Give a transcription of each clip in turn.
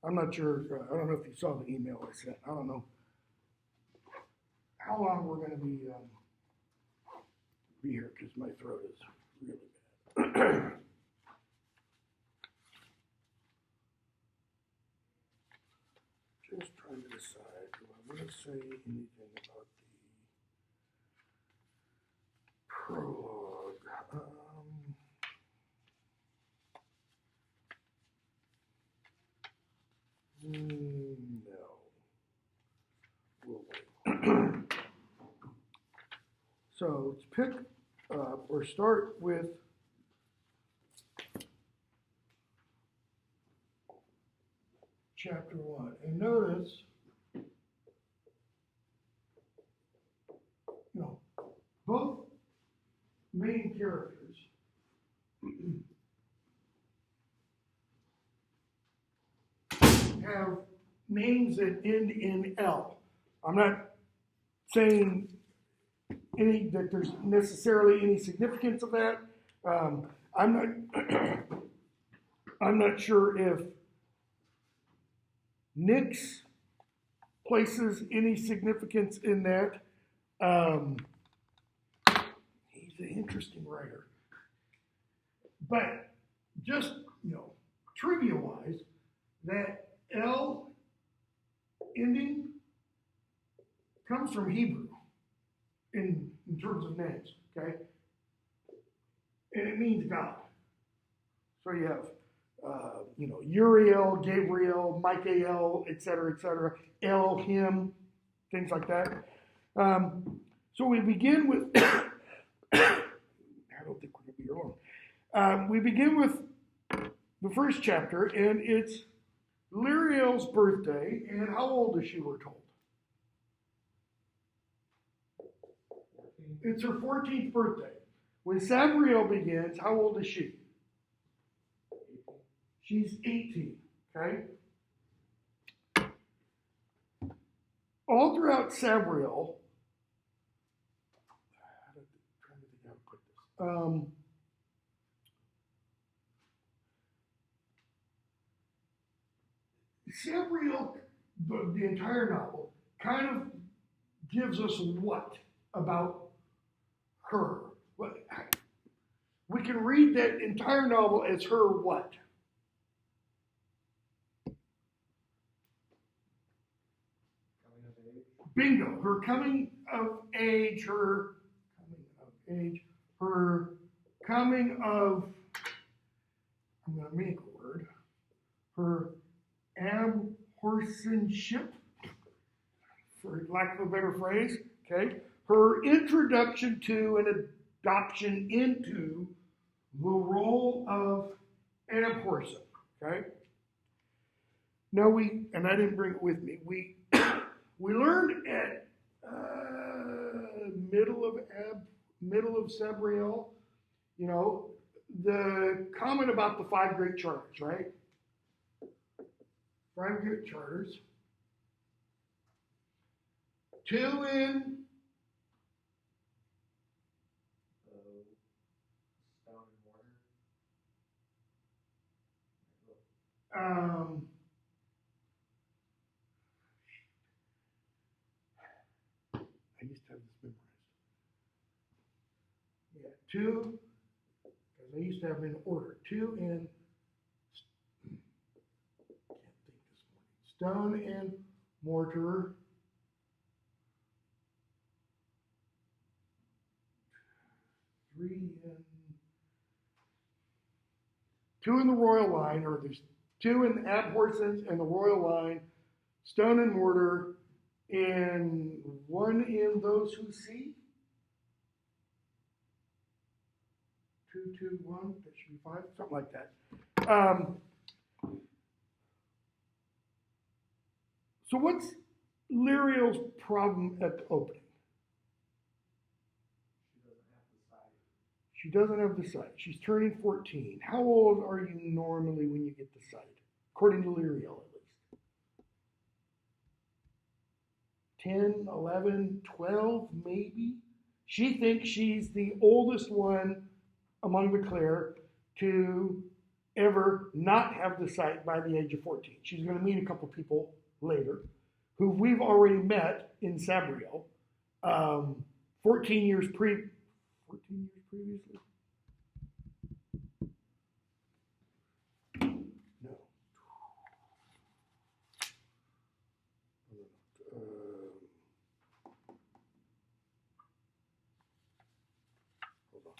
I'm not sure, I don't know if you saw the email I sent. I don't know how long we're gonna be here, because my throat is really bad. Just trying to decide, do I want to say anything about the prologue? No. We'll wait. So let's pick up or start with chapter 1. And notice, both main characters have names that end in L. I'm not saying that there's necessarily any significance of that. I'm not sure if Nix places any significance in that. He's an interesting writer. But just, trivia-wise, that L ending comes from Hebrew in terms of names, okay? And it means God. So you have, Uriel, Gabriel, Michael, et cetera, Elohim, things like that. So we begin with, I don't think we're going to be here long. We begin with the first chapter, and it's Liriel's birthday, and how old is she, we're told? It's her 14th birthday. When Sabriel begins, how old is she? She's 18, okay? All throughout Sabriel, I'm trying to think how to put this. Sabriel, the entire novel, kind of gives us what about her? We can read that entire novel as her what? Bingo. Her coming of age, her coming of, I'm going to make a word, her abhorsenship, for lack of a better phrase, okay? Her introduction to and adoption into the role of abhorsen, okay? Now and I didn't bring it with me, we learned at middle of Sabriel, the comment about the 5 great charters, right? 5 great charters. 2 in stone and mortar. I used to have this memorized. Yeah, 2, because I used to have them in order. 2 in, can't think this morning, stone and mortar. 3 in, 2 in the royal line, or there's 2 in the abhorsens and the royal line, stone and mortar, and 1 in those who see. 2, 2, 1, that should be 5, something like that. So what's Liriel's problem at the opening? She doesn't have the sight. She's turning 14. How old are you normally when you get the sight? According to Liriel, at least. 10, 11, 12, maybe? She thinks she's the oldest one among the Clare to ever not have the sight by the age of 14. She's going to meet a couple people later who we've already met in Sabriel, 14 years previously. No. Hold on.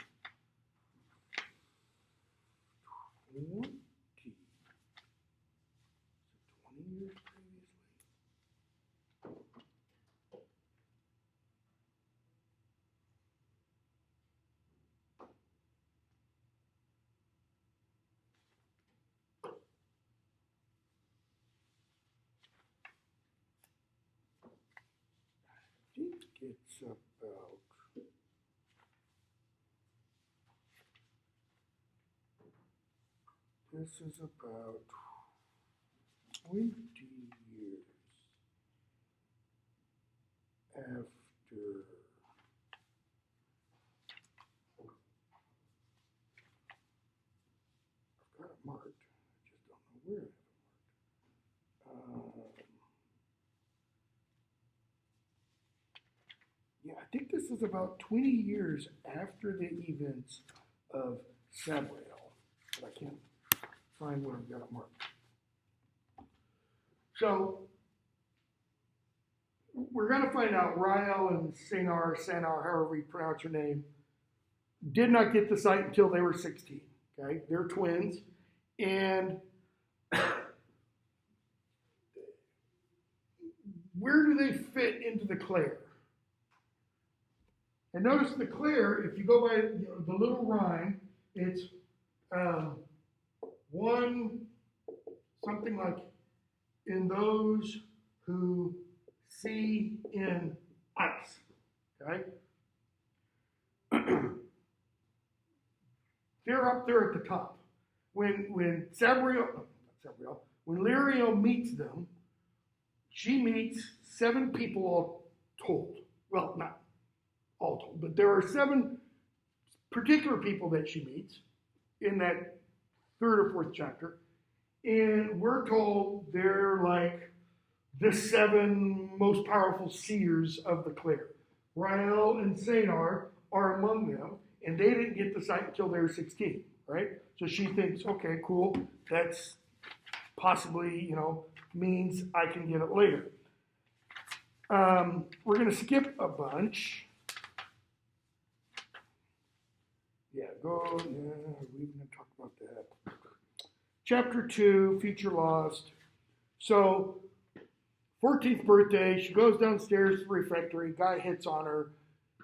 20 years previously. I think it's about. This is about 20 years after. I've got it marked. I just don't know where I have it marked. Yeah, I think this is about 20 years after the events of Sabriel, but I can't find where I've got it marked. So we're going to find out Rael and Sanar, however you pronounce her name, did not get the sight until they were 16. Okay, they're twins, and where do they fit into the Claire? And notice the Claire, if you go by the little rhyme, it's one, something like, in those who see in ice, okay? They're up there at the top. When Liriel meets them, she meets 7 people all told. Well, not all told, but there are 7 particular people that she meets in that 3rd or 4th chapter. And we're told they're like the 7 most powerful seers of the Claire. Rael and Sanar are among them, and they didn't get the sight until they were 16, right? So she thinks, okay, cool, that's possibly, means I can get it later. We're going to skip a bunch. Yeah, we're going to talk about that. Chapter 2, Future Lost. So, 14th birthday, she goes downstairs to the refectory, guy hits on her.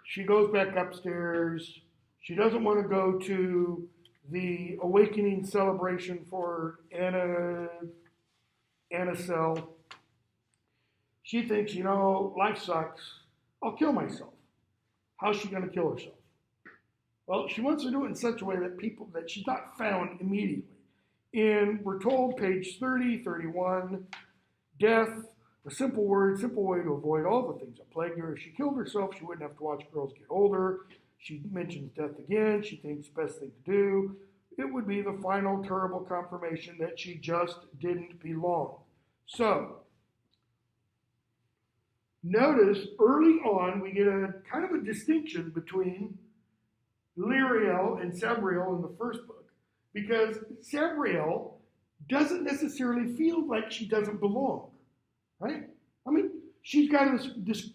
She goes back upstairs. She doesn't want to go to the awakening celebration for Anacel. She thinks, life sucks. I'll kill myself. How's she going to kill herself? Well, she wants to do it in such a way that she's not found immediately. And we're told, page 30, 31, death, a simple word, simple way to avoid all the things that plagued her. If she killed herself, she wouldn't have to watch girls get older. She mentions death again. She thinks the best thing to do. It would be the final terrible confirmation that she just didn't belong. So, notice early on we get a kind of a distinction between Liriel and Sabriel in the first book, because Sabriel doesn't necessarily feel like she doesn't belong, right? I mean, she's got this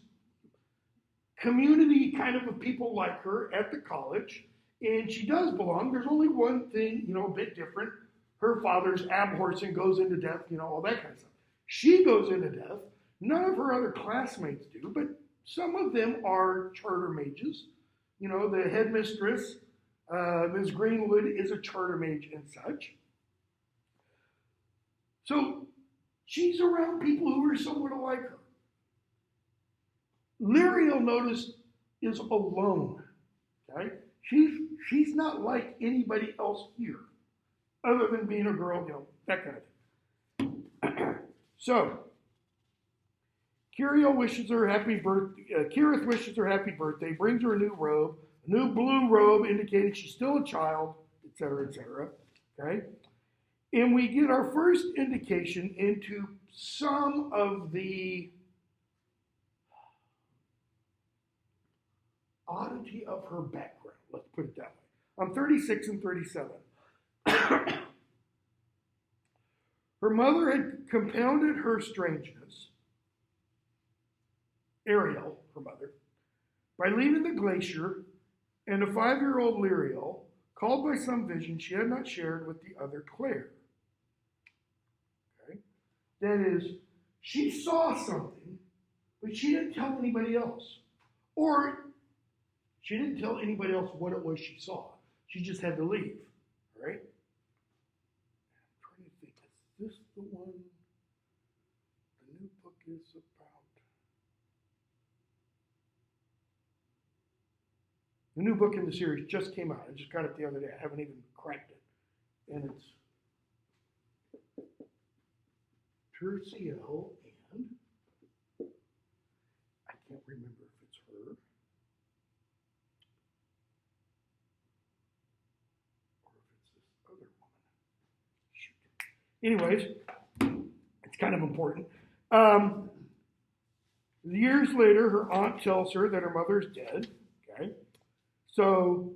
community kind of people like her at the college, and she does belong. There's only one thing, a bit different. Her father's abhorsen goes into death, all that kind of stuff. She goes into death. None of her other classmates do, but some of them are charter mages. The headmistress, Ms. Greenwood, is a charter mage and such. So she's around people who are somewhat like her. Liriel, notice, is alone. Okay? She's not like anybody else here, other than being a girl, that kind of thing. So, Kirith wishes her happy birthday, brings her a new robe, a new blue robe indicating she's still a child, etc., etc. Okay? And we get our first indication into some of the oddity of her background. Let's put it that way. I'm 36 and 37. Her mother had compounded her strangeness, Ariel, her mother, by leaving the glacier and a 5-year-old Lyriel, called by some vision she had not shared with the other Claire. Okay? That is, she saw something, but she didn't tell anybody else. Or she didn't tell anybody else what it was she saw. She just had to leave. All right? I'm trying to think, is this the one the new book is about? The new book in the series just came out. I just got it the other day. I haven't even cracked it. And it's Terciel and I can't remember if it's her or if it's this other woman. Shoot. Anyways, it's kind of important. Years later, her aunt tells her that her mother's dead. Okay. So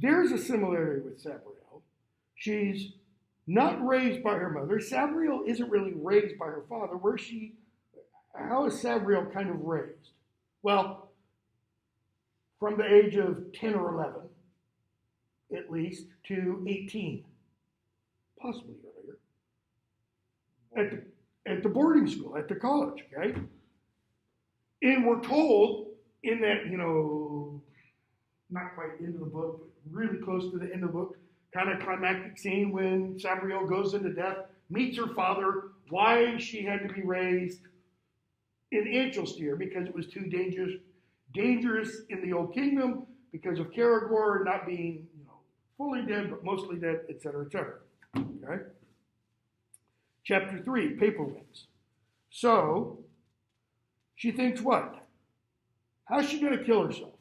there's a similarity with Sabriel. She's not raised by her mother. Sabriel isn't really raised by her father. How is Sabriel kind of raised? Well, from the age of 10 or 11, at least, to 18, possibly earlier, at the boarding school, at the college, okay? And we're told in that, not quite into the book, but really close to the end of the book, kind of climactic scene when Sabriel goes into death, meets her father, why she had to be raised in Ancelstier, because it was too dangerous in the Old Kingdom, because of Caragor not being, fully dead, but mostly dead, etc., etc. Okay? Chapter 3, Paperworms. So, she thinks what? How's she going to kill herself?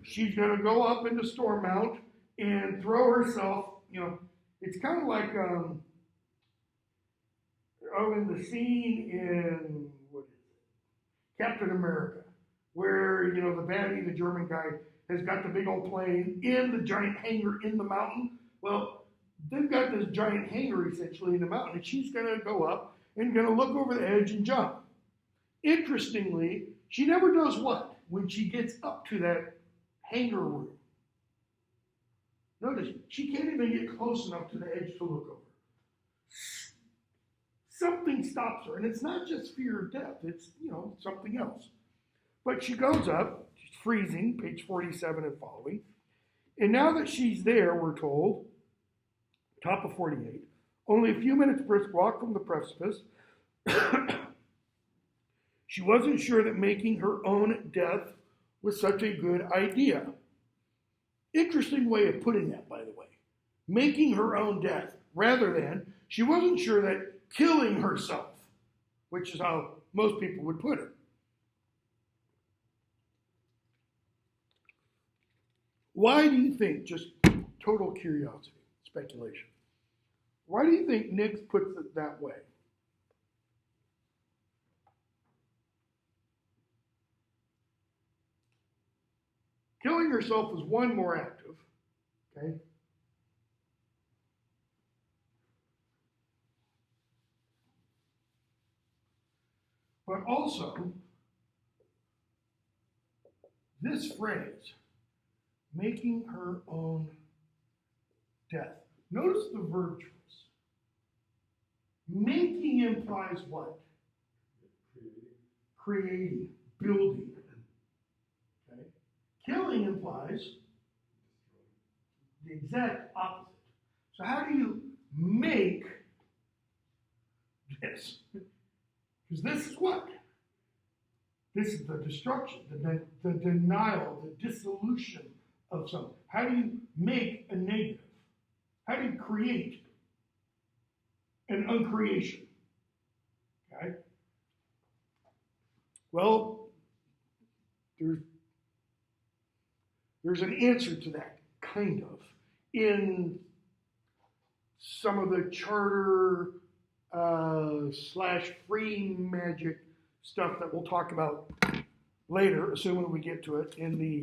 She's going to go up into Storm Mount and throw herself, it's kind of like, in the scene in, Captain America, where, the baddie, the German guy, has got the big old plane in the giant hangar in the mountain. Well, they've got this giant hangar essentially in the mountain, and she's going to go up and going to look over the edge and jump. Interestingly, she never does what when she gets up to that hangar room. Notice, she can't even get close enough to the edge to look over. Something stops her, and it's not just fear of death, it's, something else. But she goes up, she's freezing, page 47 and following, and now that she's there, we're told, top of 48, only a few minutes brisk walk from the precipice, she wasn't sure that making her own death was such a good idea. Interesting way of putting that, by the way. Making her own death, rather than, she wasn't sure that killing herself, which is how most people would put it. Why do you think, just total curiosity, speculation, why do you think Nix puts it that way? Killing herself was one more active, okay? But also, this phrase, making her own death. Notice the verb choice. Making implies what? Creating, building. Okay? Killing implies the exact opposite. So how do you make this? Because this is what? This is the destruction, the denial, the dissolution of something. How do you make a negative? How do you create an uncreation? Okay? Well, There's an answer to that, kind of, in some of the charter slash free magic stuff that we'll talk about later, assuming we get to it in the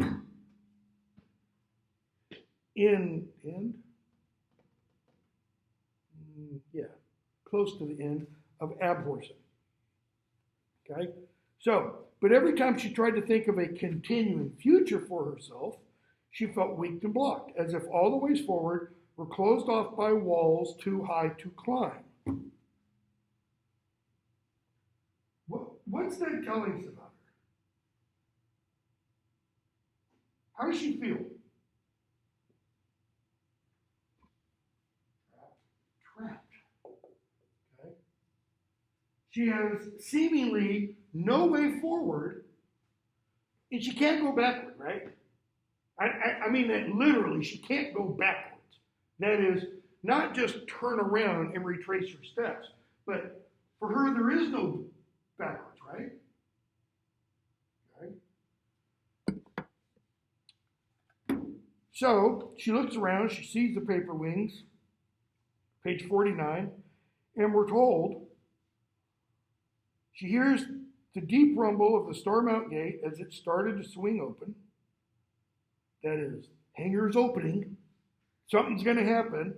close to the end of Abhorsen. Okay? So, but every time she tried to think of a continuing future for herself, she felt weak and blocked, as if all the ways forward were closed off by walls too high to climb. What's that telling us about her? How does she feel? Trapped. Okay? She has seemingly no way forward, and she can't go backward, right? I mean that literally, she can't go backwards. That is, not just turn around and retrace her steps, but for her, there is no backwards, right? Okay. So she looks around, she sees the paper wings, page 49, and we're told she hears the deep rumble of the Starmount Gate as it started to swing open. That is, hangars opening. Something's going to happen.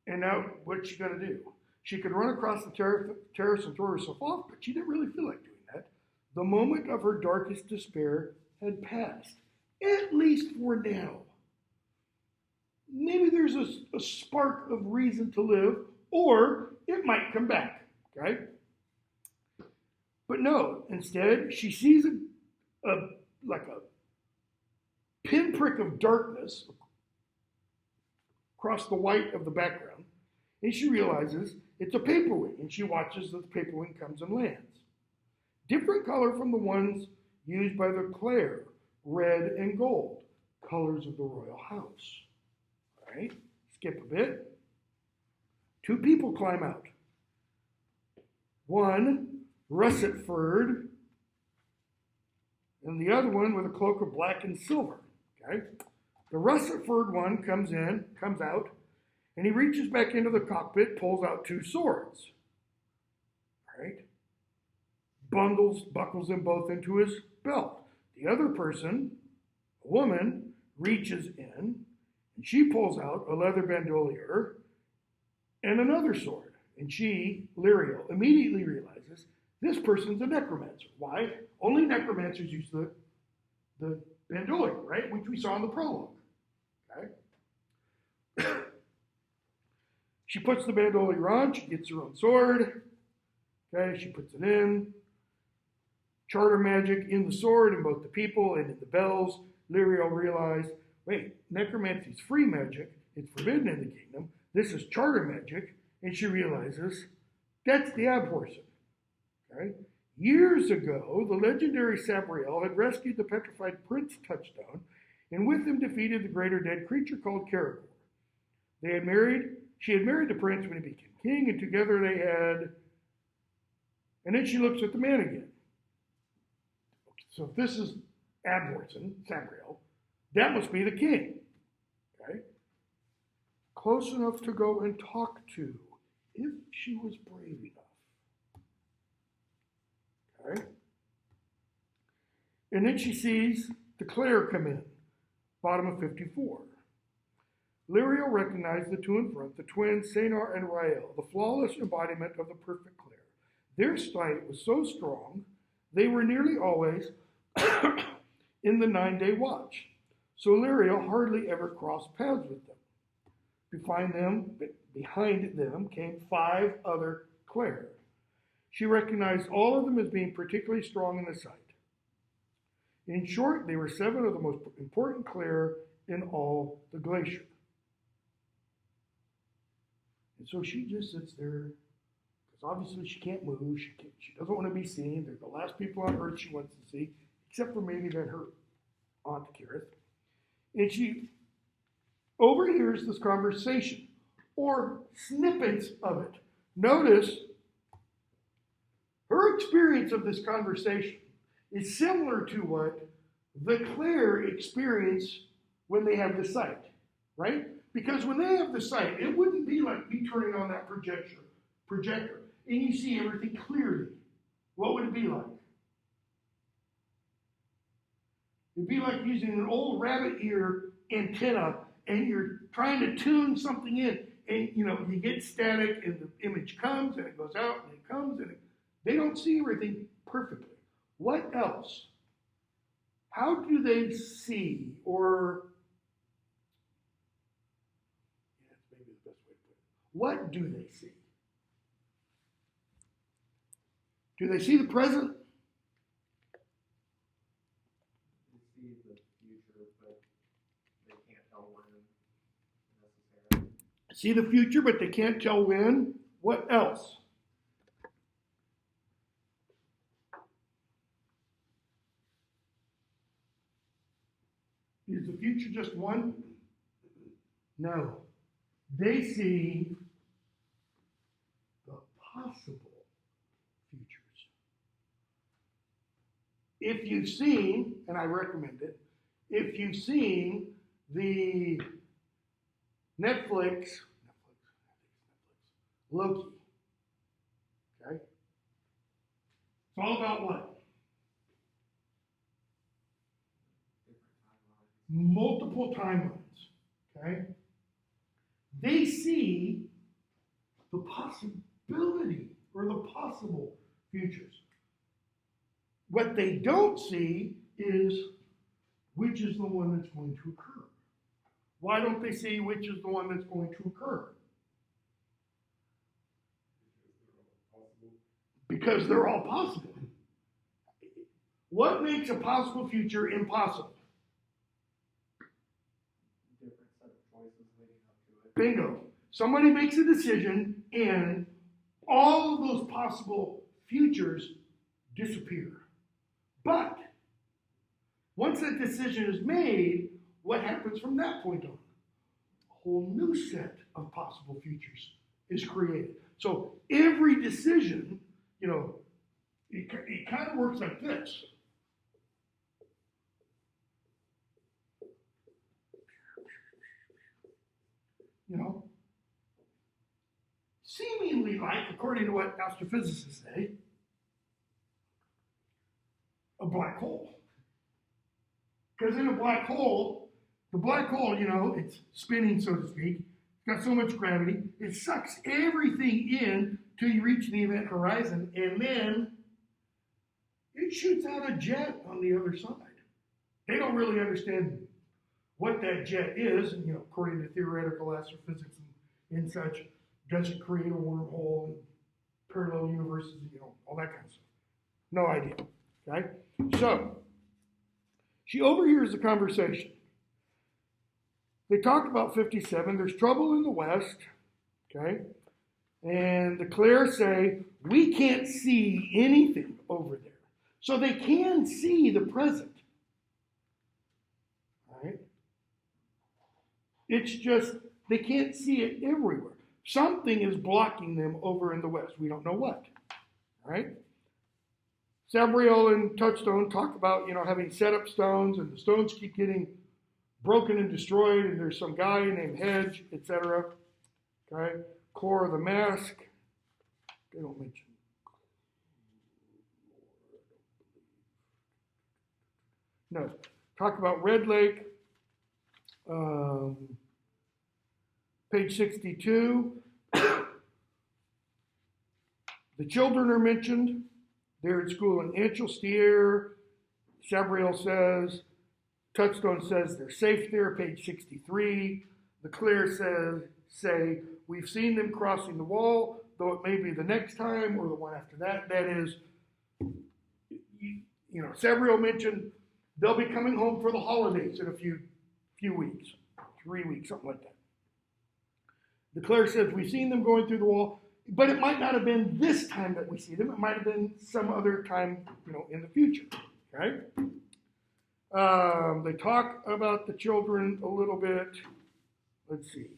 And now, what's she going to do? She could run across the terrace and throw herself off, but she didn't really feel like doing that. The moment of her darkest despair had passed, at least for now. Maybe there's a spark of reason to live, or it might come back, okay? But no, instead, she sees a pinprick of darkness across the white of the background, and she realizes it's a paper wing, and she watches as the paper wing comes and lands. Different color from the ones used by the Clare, red and gold, colors of the royal house. All right, skip a bit. Two people climb out. One, russet-furred, and the other one with a cloak of black and silver. Okay? The russet-furred one comes out, and he reaches back into the cockpit, pulls out two swords. All right? Buckles them both into his belt. The other person, a woman, reaches in, and she pulls out a leather bandolier and another sword. And she, Lyriel, immediately realizes this person's a necromancer. Why? Only necromancers use the bandolier, right? Which we saw in the prologue. Okay? She puts the bandolier on. She gets her own sword. Okay, she puts it in. Charter magic in the sword, in both the people and in the bells. Lyriel realized, wait, necromancy's free magic. It's forbidden in the kingdom. This is charter magic. And she realizes that's the Abhorsen. Okay? Years ago, the legendary Sabriel had rescued the petrified Prince Touchstone, and with him defeated the greater dead creature called Caragor. She had married the prince when he became king, and together they had. And then she looks at the man again. So if this is Abhorsen, Sabriel, that must be the king. Okay? Close enough to go and talk to, if she was brave enough. Okay? And then she sees the Clare come in, bottom of 54. Lyriel recognized the two in front, the twins, Senar and Rael, the flawless embodiment of the perfect Clare. Their sight was so strong, they were nearly always in the 9-day watch. So Lyriel hardly ever crossed paths with them. Behind them came 5 other Clare. She recognized all of them as being particularly strong in the sight. In short, they were 7 of the most important Clare in all the glacier. And so she just sits there, because obviously she can't move, she doesn't want to be seen. They're the last people on Earth she wants to see, except for maybe that her Aunt Kirith. And she overhears this conversation, or snippets of it. Notice her experience of this conversation is similar to what the Claire experience when they have the sight, right? Because when they have the sight, it wouldn't be like me turning on that projector, and you see everything clearly. What would it be like? It'd be like using an old rabbit ear antenna, and you're trying to tune something in, and you get static, and the image comes, and it goes out, and it comes, and they don't see everything perfectly. What else? How do they see, or that's maybe the best way to put it. What do they see? Do they see the present? They see the future, but they can't tell when necessarily. See the future, but they can't tell when. What else? Is the future just one? No. They see the possible futures. If you've seen, and I recommend it, if you've seen the Netflix, Loki, okay? It's all about what? Multiple timelines, okay? They see the possibility or the possible futures. What they don't see is which is the one that's going to occur. Why don't they see which is the one that's going to occur? Because they're all possible. What makes a possible future impossible? Bingo. Somebody makes a decision and all of those possible futures disappear. But once that decision is made, what happens from that point on? A whole new set of possible futures is created. So every decision, it kind of works like this. Seemingly like, according to what astrophysicists say, a black hole. Because in a black hole, the black hole, it's spinning, so to speak. It's got so much gravity, it sucks everything in till you reach the event horizon, and then it shoots out a jet on the other side. They don't really understand what that jet is, and according to theoretical astrophysics and such, does it create a wormhole and parallel universes, all that kind of stuff. No idea. Okay? So, she overhears the conversation. They talk about 57. There's trouble in the West. Okay? And the Claire say, we can't see anything over there. So they can see the present. Right? It's just they can't see it everywhere. Something is blocking them over in the West. We don't know what. Right? Sabriel and Touchstone talk about, having set up stones, and the stones keep getting broken and destroyed, and there's some guy named Hedge, etc. Okay? Core of the Mask. They don't mention. No. Talk about Red Lake. Page 62. The children are mentioned. They're at school in Ancelstier. Sabriel says, Touchstone says they're safe there, page 63. The Claire say, we've seen them crossing the wall, though it may be the next time or the one after that. That is, Sabriel mentioned they'll be coming home for the holidays in a few weeks, 3 weeks, something like that. The Claire says, we've seen them going through the wall, but it might not have been this time that we see them. It might have been some other time, in the future, okay? They talk about the children a little bit. Let's see.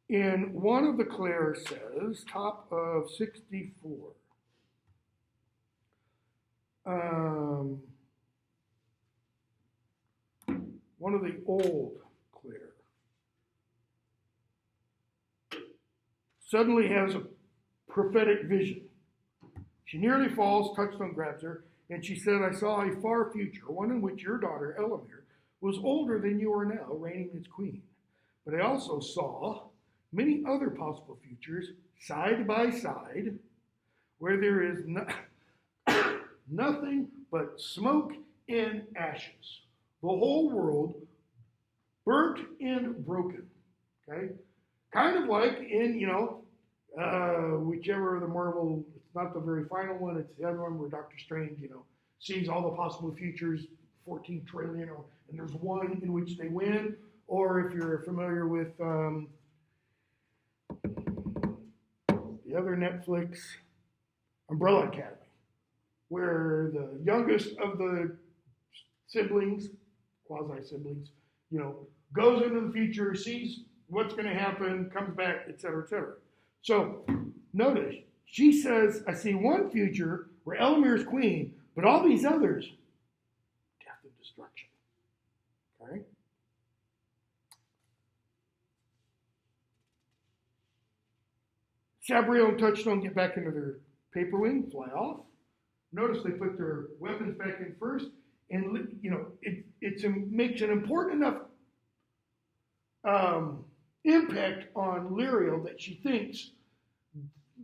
In one of the Claire says, top of 64. one of the old Claire, suddenly has a prophetic vision. She nearly falls, Touchstone grabs her, and she said, I saw a far future, one in which your daughter, Elamir, was older than you are now, reigning as queen. But I also saw many other possible futures, side by side, where there is nothing but smoke and ashes. The whole world burnt and broken. Okay? Kind of like in, whichever of the Marvel, it's not the very final one, it's the other one where Doctor Strange, sees all the possible futures, 14 trillion, and there's one in which they win. Or if you're familiar with the other Netflix, Umbrella Academy, where the youngest of the siblings, quasi-siblings, goes into the future, sees what's going to happen, comes back, et cetera, et cetera. So notice, she says, I see one future where Elamir is queen, but all these others, death and destruction. Okay? Sabriel and Touchstone get back into their paper wing, fly off. Notice they put their weapons back in first, and it makes an important enough impact on Lyriel that she thinks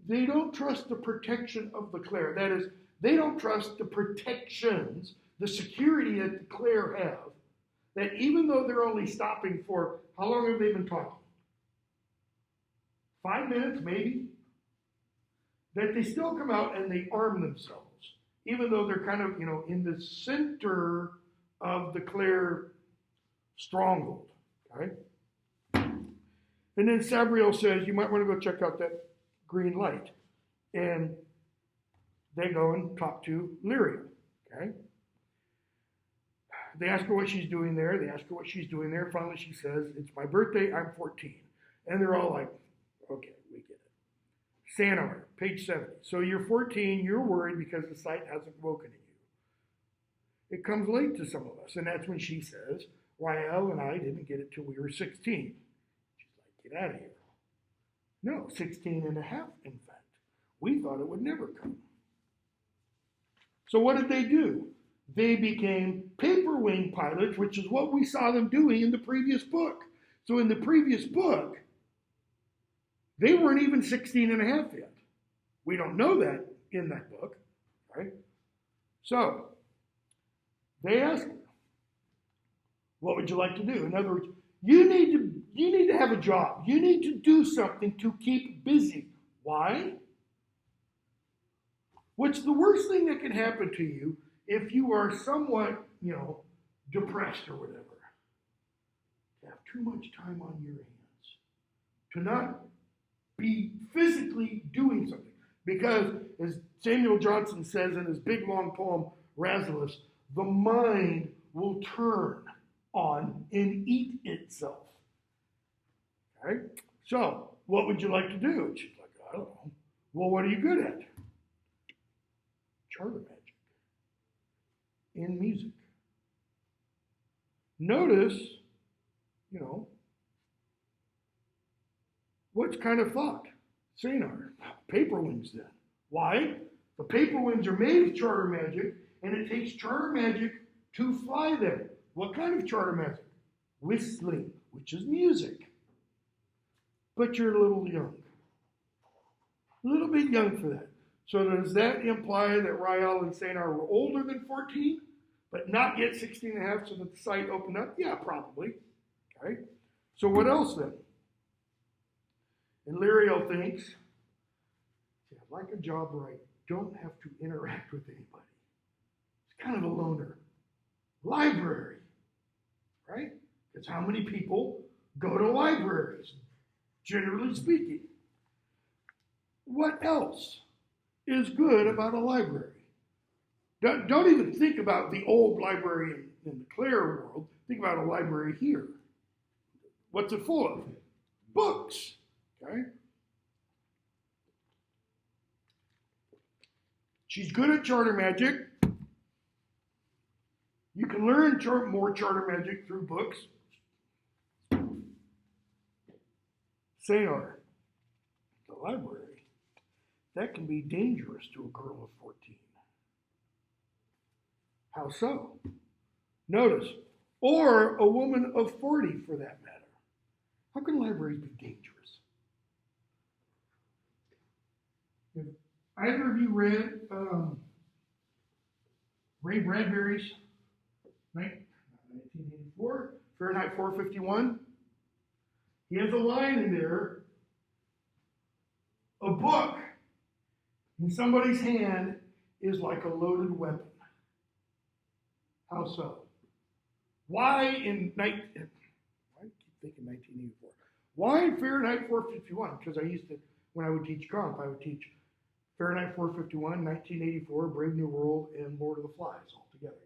they don't trust the protection of the Claire. That is, they don't trust the protections, the security that the Claire have. That even though they're only stopping for, how long have they been talking? 5 minutes, maybe? That they still come out and they arm themselves, even though they're kind of, in the center of the Claire stronghold. Okay? And then Sabriel says, you might want to go check out that green light. And they go and talk to Lyria. Okay? They ask her what she's doing there. Finally, she says, it's my birthday, I'm 14. And they're all like, okay, we get it. Sanar, page 70. So you're 14, you're worried because the sight hasn't woken in you. It comes late to some of us. And that's when she says, Rael and I didn't get it till we were 16. She's like, get out of here. No, 16 and a half, in fact. We thought it would never come. So what did they do? They became paper wing pilots, which is what we saw them doing in the previous book. So in the previous book, they weren't even 16 and a half yet. We don't know that in that book, right? So they asked her, what would you like to do? In other words, you need to have a job. You need to do something to keep busy. Why? What's the worst thing that can happen to you if you are somewhat, depressed or whatever? To have too much time on your hands. To not be physically doing something. Because, as Samuel Johnson says in his big long poem, Rasmus, the mind will turn on and eat itself. Okay? So, what would you like to do? And she's like, I don't know. Well, what are you good at? Charter magic. In music. Notice, what's kind of thought? Sanar, paper wings then. Why? The paper wings are made of charter magic, and it takes charter magic to fly them. What kind of charter magic? Whistling, which is music. But you're a little young. A little bit young for that. So does that imply that Rael and Sanar were older than 14, but not yet 16 and a half so that the sight opened up? Yeah, probably. Okay. So what else then? And Lyriel thinks, I'd like a job where I don't have to interact with anybody. It's kind of a loner. Library, right? Because how many people go to libraries, generally speaking? What else is good about a library? Don't even think about the old library in the Claire world. Think about a library here. What's it full of? Books. Okay? She's good at charter magic. You can learn more charter magic through books. Sanar, the library, that can be dangerous to a girl of 14. How so? Notice, or a woman of 40 for that matter. How can libraries be dangerous? If either of you read Ray Bradbury's 1984, Fahrenheit 451, he has a line in there, a book in somebody's hand is like a loaded weapon. How so? Why in why do I keep thinking 1984? Why in Fahrenheit 451? Because I used to, when I would teach comp, I would teach Fahrenheit 451, 1984, Brave New World, and Lord of the Flies all together.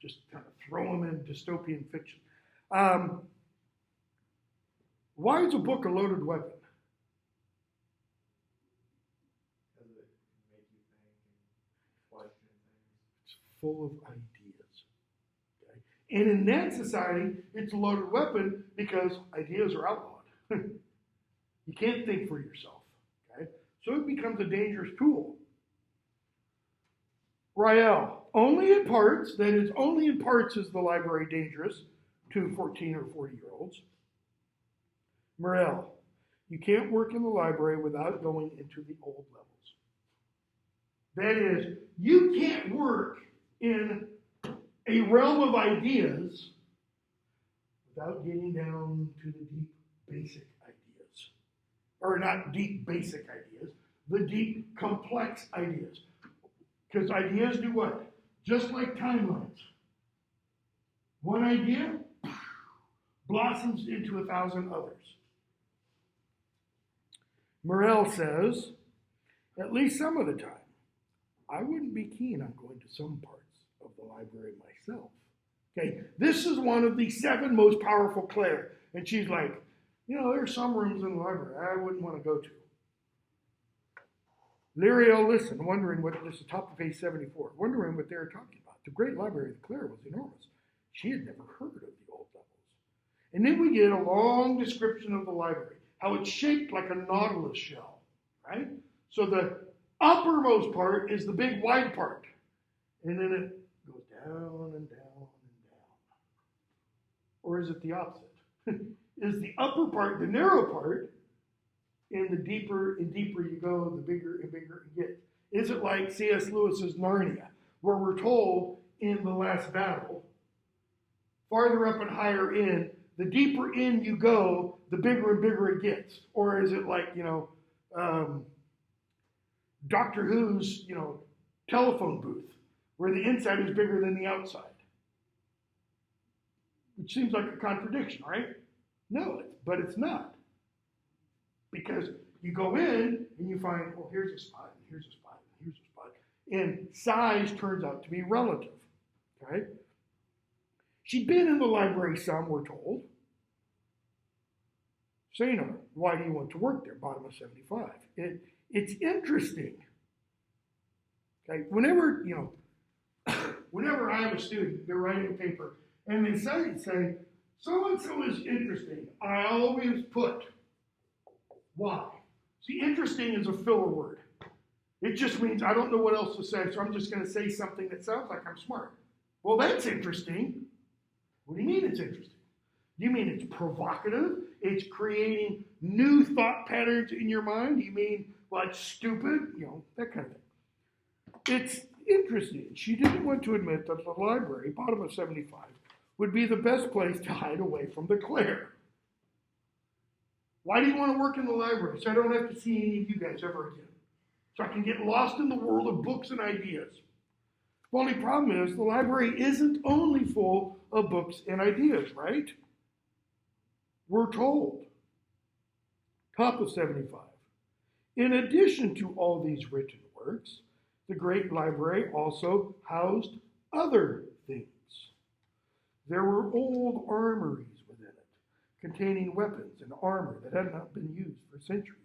Just kind of throw them in dystopian fiction. Why is a book a loaded weapon? Because it can make you think and question things. It's full of ideas. Okay? And in that society, it's a loaded weapon because ideas are outlawed. You can't think for yourself. Okay? So it becomes a dangerous tool. Rael, only in parts, that is, only in parts is the library dangerous to 14 or 40-year-olds. Morel, you can't work in the library without going into the old levels. That is, you can't work in a realm of ideas without getting down to the deep basic ideas. Or not deep basic ideas, the deep complex ideas. Because ideas do what? Just like timelines. One idea blossoms into 1,000 others. Morel says, at least some of the time, I wouldn't be keen on going to some parts of the library myself. Okay, this is one of the 7 most powerful Claire. And she's like, there's some rooms in the library I wouldn't want to go to. Liriel listened, wondering what, this is top of page 74, wondering what they were talking about. The great library of Claire was enormous. She had never heard of the old levels. And then we get a long description of the library, how it's shaped like a nautilus shell, right? So the uppermost part is the big wide part. And then it goes down and down and down. Or is it the opposite? Is the upper part the narrow part, and the deeper and deeper you go, the bigger and bigger it gets? Is it like C.S. Lewis's Narnia, where we're told in the last battle, farther up and higher in, the deeper in you go, the bigger and bigger it gets? Or is it like, Doctor Who's, telephone booth, where the inside is bigger than the outside? Which seems like a contradiction, right? No, but it's not. Because you go in and you find, well, here's a spot, and here's a spot, and here's a spot. And size turns out to be relative, right? She'd been in the library some, we're told. Sanar, why do you want to work there? Bottom of 75. It's interesting. Okay, whenever I have a student, they're writing a paper, and they say, so-and-so is interesting, I always put. Why? See, interesting is a filler word. It just means I don't know what else to say, so I'm just going to say something that sounds like I'm smart. Well, that's interesting. What do you mean it's interesting? Do you mean it's provocative? It's creating new thought patterns in your mind? Do you mean, well, it's stupid? That kind of thing. It's interesting. She didn't want to admit that the library, bottom of 75, would be the best place to hide away from the Claire. Why do you want to work in the library? So I don't have to see any of you guys ever again. So I can get lost in the world of books and ideas. The only problem is the library isn't only full of books and ideas, right? We're told. Top of 75. In addition to all these written works, the great library also housed other things. There were old armories within it, containing weapons and armor that had not been used for centuries,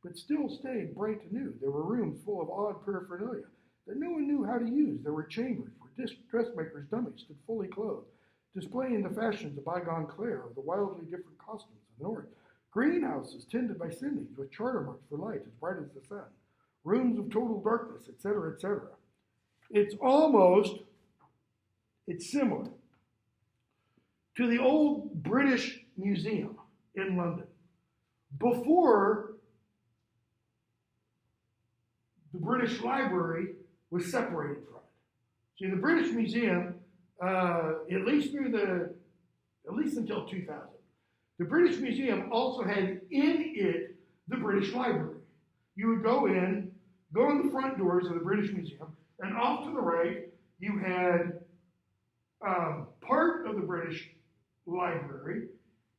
but still stayed bright and new. There were rooms full of odd paraphernalia that no one knew how to use. There were chambers where dressmakers' dummies stood fully clothed, displaying the fashions of bygone Clare or the wildly different costumes of the North. Greenhouses tended by Cindy's with charter marks for light as bright as the sun. Rooms of total darkness, etc., etc. It's similar to the old British Museum in London before the British Library was separated from it. See, the British Museum, at least until 2000, the British Museum also had in it the British Library. You would go in the front doors of the British Museum, and off to the right, you had part of the British Library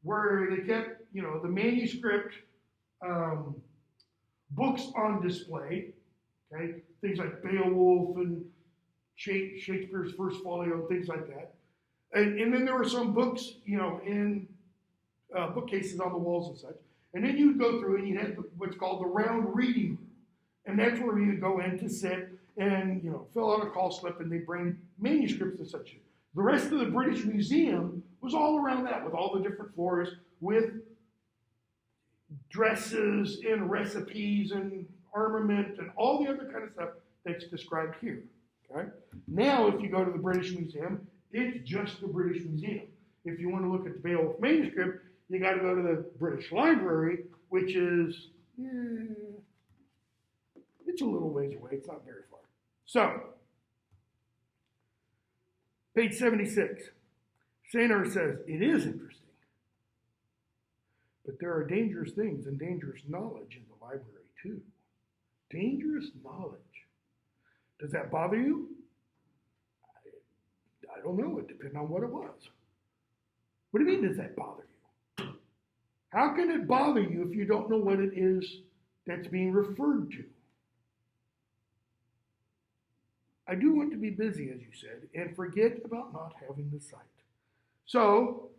where they kept, the manuscript books on display, okay? Things like Beowulf and Shakespeare's First Folio, things like that. And then there were some books, in bookcases on the walls and such. And then you'd go through and you had what's called the round reading room. And that's where you'd go in to sit and, fill out a call slip, and they'd bring manuscripts and such. The rest of the British Museum was all around that, with all the different floors, with dresses and recipes and armament and all the other kind of stuff that's described here. Okay? Now, if you go to the British Museum, it's just the British Museum. If you want to look at the Beowulf manuscript, you got to go to the British Library, which is, it's a little ways away. It's not very far. So, page 76. Sanar says, it is interesting, but there are dangerous things and dangerous knowledge in the library too. Dangerous knowledge. Does that bother you? I don't know. It depends on what it was. What do you mean, does that bother you? How can it bother you if you don't know what it is that's being referred to? I do want to be busy, as you said, and forget about not having the sight. So,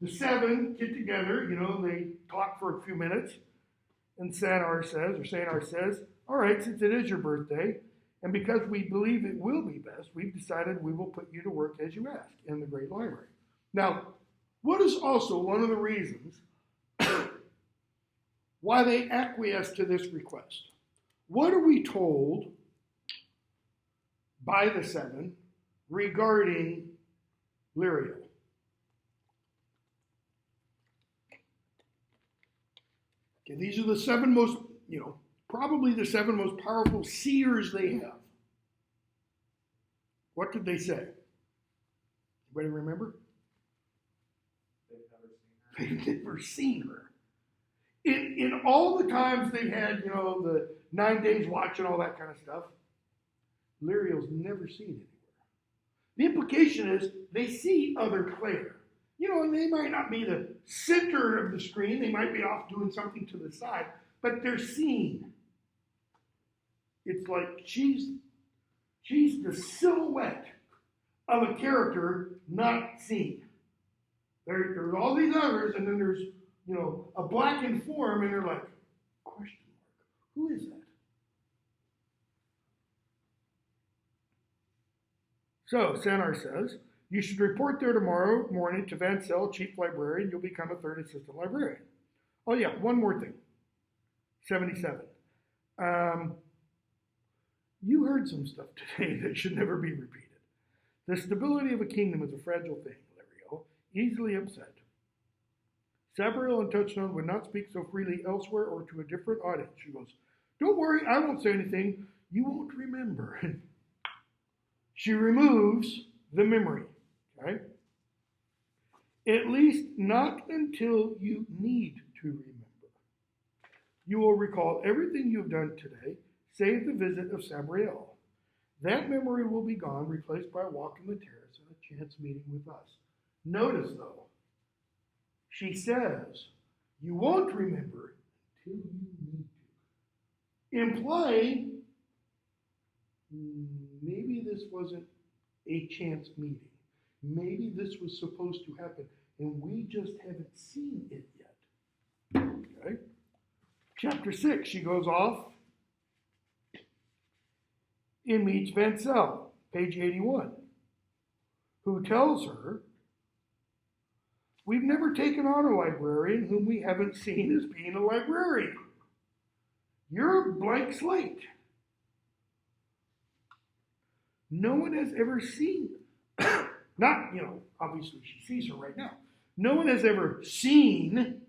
the 7 get together, they talk for a few minutes, and Sanar says, all right, since it is your birthday, and because we believe it will be best, we've decided we will put you to work as you asked in the Great Library. Now, what is also one of the reasons why they acquiesced to this request? What are we told by the 7 regarding Liriel? Okay, these are the 7 most, probably the 7 most powerful seers they have. What did they say? Anybody remember? They've never seen her. In all the times they've had, the 9 days watch and all that kind of stuff, Liriel's never seen anywhere. The implication is they see other Claire. And they might not be the center of the screen. They might be off doing something to the side, but they're seen. It's like she's the silhouette of a character not seen. There's all these others, and then there's, a blackened form, and they're like, question mark, who is that? So, Sanar says, you should report there tomorrow morning to Van Sel, chief librarian. You'll become a 3rd assistant librarian. Oh yeah, one more thing. 77. You heard some stuff today that should never be repeated. The stability of a kingdom is a fragile thing, Liriel, easily upset. Sabriel and Touchstone would not speak so freely elsewhere or to a different audience. She goes, don't worry, I won't say anything. You won't remember. She removes the memory, right? At least not until you need to remember. You will recall everything you've done today, save the visit of Sabriel. That memory will be gone, replaced by a walk on the terrace and a chance meeting with us. Notice, though, she says, you won't remember until you need to. Implying maybe this wasn't a chance meeting. Maybe this was supposed to happen, and we just haven't seen it yet. Okay? Chapter 6, she goes off and meets Van Sel, page 81. who tells her, we've never taken on a librarian whom we haven't seen as being a librarian. You're a blank slate. No one has ever seen, not, obviously she sees her right now. No one has ever seen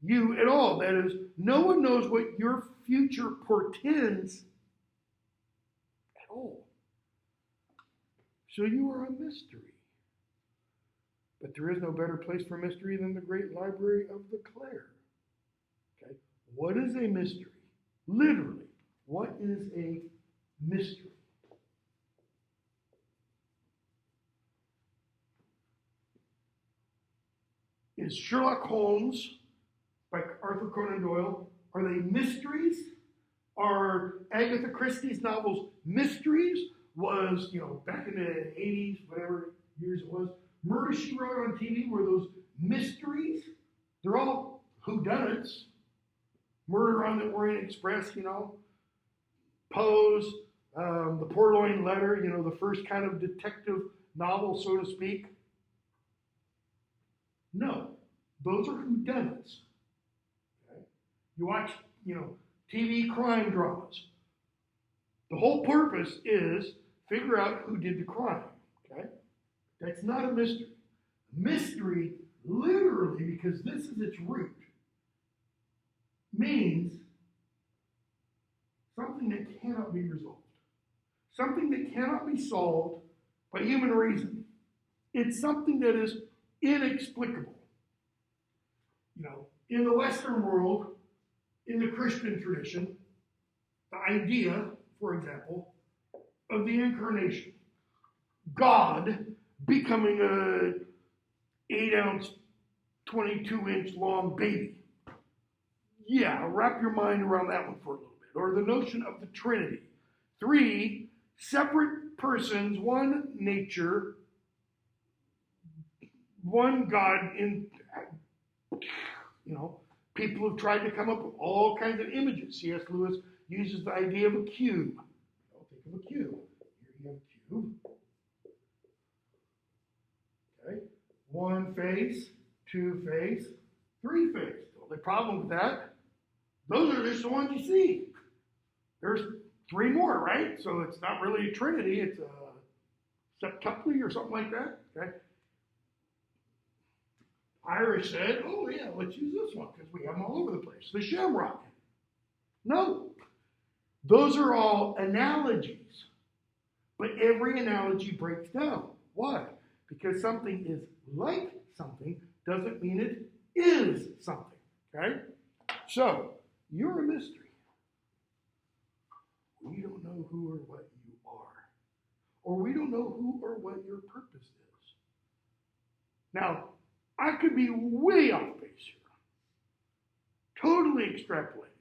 you at all. That is, no one knows what your future portends at all. So you are a mystery. But there is no better place for mystery than the great library of the Clare. Okay? What is a mystery? Literally, what is a mystery? Is Sherlock Holmes by Arthur Conan Doyle, are they mysteries? Are Agatha Christie's novels mysteries? Was, back in the 80s, whatever years it was, Murder, She Wrote on TV, were those mysteries? They're all whodunits. Murder on the Orient Express, Poe's, the Purloined Letter, the first kind of detective novel, so to speak. No, those are whodunits. Okay? You watch, TV crime dramas. The whole purpose is figure out who did the crime. Okay? That's not a mystery. Mystery, literally, because this is its root, means something that cannot be resolved. Something that cannot be solved by human reason. It's something that is inexplicable. In the Western world, in the Christian tradition, the idea, for example, of the incarnation, God becoming a 8-ounce, 22-inch long baby. Yeah, wrap your mind around that one for a little bit. Or the notion of the Trinity. 3 separate persons, one nature, one God in, people have tried to come up with all kinds of images. C.S. Lewis uses the idea of a cube. Think of a cube. Here you have a cube. Okay. 1 face, 2 face, 3 face. The only problem with that, those are just the ones you see. There's 3 more, right? So it's not really a trinity, it's a septuply or something like that. Okay. Irish said, oh yeah, let's use this one because we have them all over the place. The shamrock. No. Those are all analogies. But every analogy breaks down. Why? Because something is like something doesn't mean it is something. Okay? So, you're a mystery. We don't know who or what you are. Or we don't know who or what your purpose is. Now, I could be way off base here. Totally extrapolating.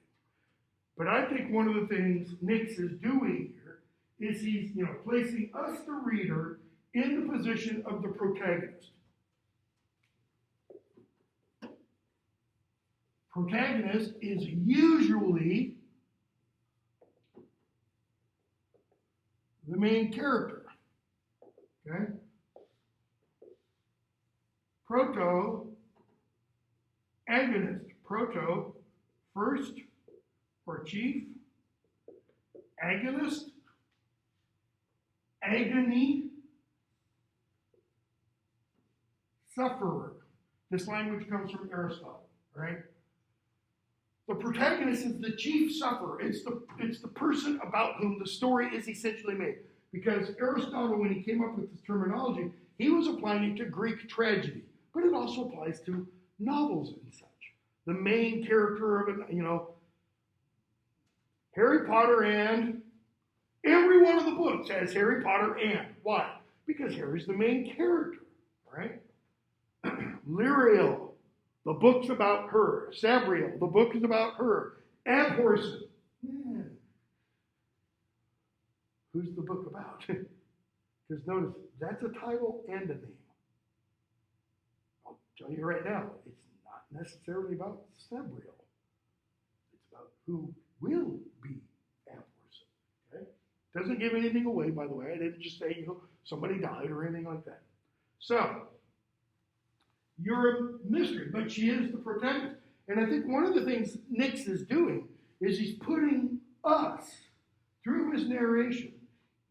But I think one of the things Nix is doing here is he's, placing us, the reader, in the position of the protagonist. Protagonist is usually the main character. Okay? Proto-agonist. Proto, first or chief. Agonist, agony, sufferer. This language comes from Aristotle, right? The protagonist is the chief sufferer. It's the person about whom the story is essentially made. Because Aristotle, when he came up with this terminology, he was applying it to Greek tragedy, but it also applies to novels and such. The main character of it, Harry Potter and every one of the books has Harry Potter and. Why? Because Harry's the main character, right? Lyriel, the book's about her. Sabriel, the book is about her. Abhorsen, who's the book about? Because notice, that's a title and a name. I'll tell you right now, it's not necessarily about Sabriel. It's about who will be Abhorsen. Okay? Doesn't give anything away, by the way. I didn't just say, somebody died or anything like that. So, you're a mystery, but she is the protagonist. And I think one of the things Nix is doing is he's putting us, through his narration,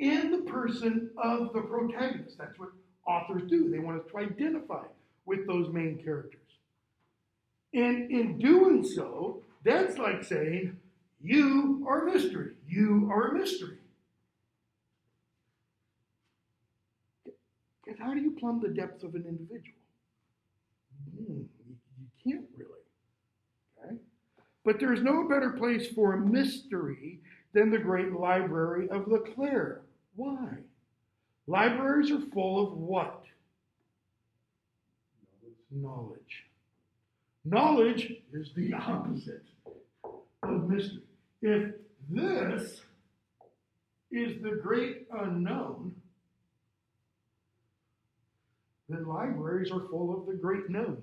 in the person of the protagonist. That's what authors do. They want us to identify with those main characters. And in doing so, that's like saying, you are a mystery. You are a mystery. And how do you plumb the depths of an individual? You can't really. Okay? But there's no better place for a mystery than the great library of Leclerc. Why? Libraries are full of what? Knowledge. Knowledge is the opposite of mystery. If this is the great unknown, then libraries are full of the great known.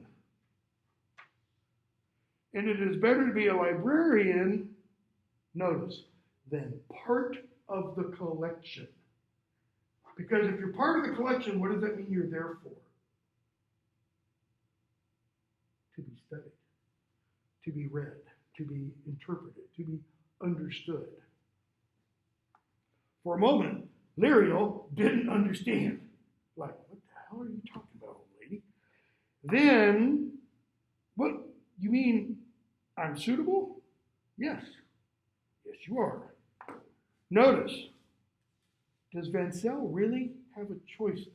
And it is better to be a librarian, notice, than part of the collection. Because if you're part of the collection, what does that mean you're there for? To be studied, to be read, to be interpreted, to be understood. For a moment, Lyriel didn't understand. Like, what the hell are you talking about, old lady? Then, what, you mean I'm suitable? Yes. Yes, you are. Notice, does Vancel really have a choice,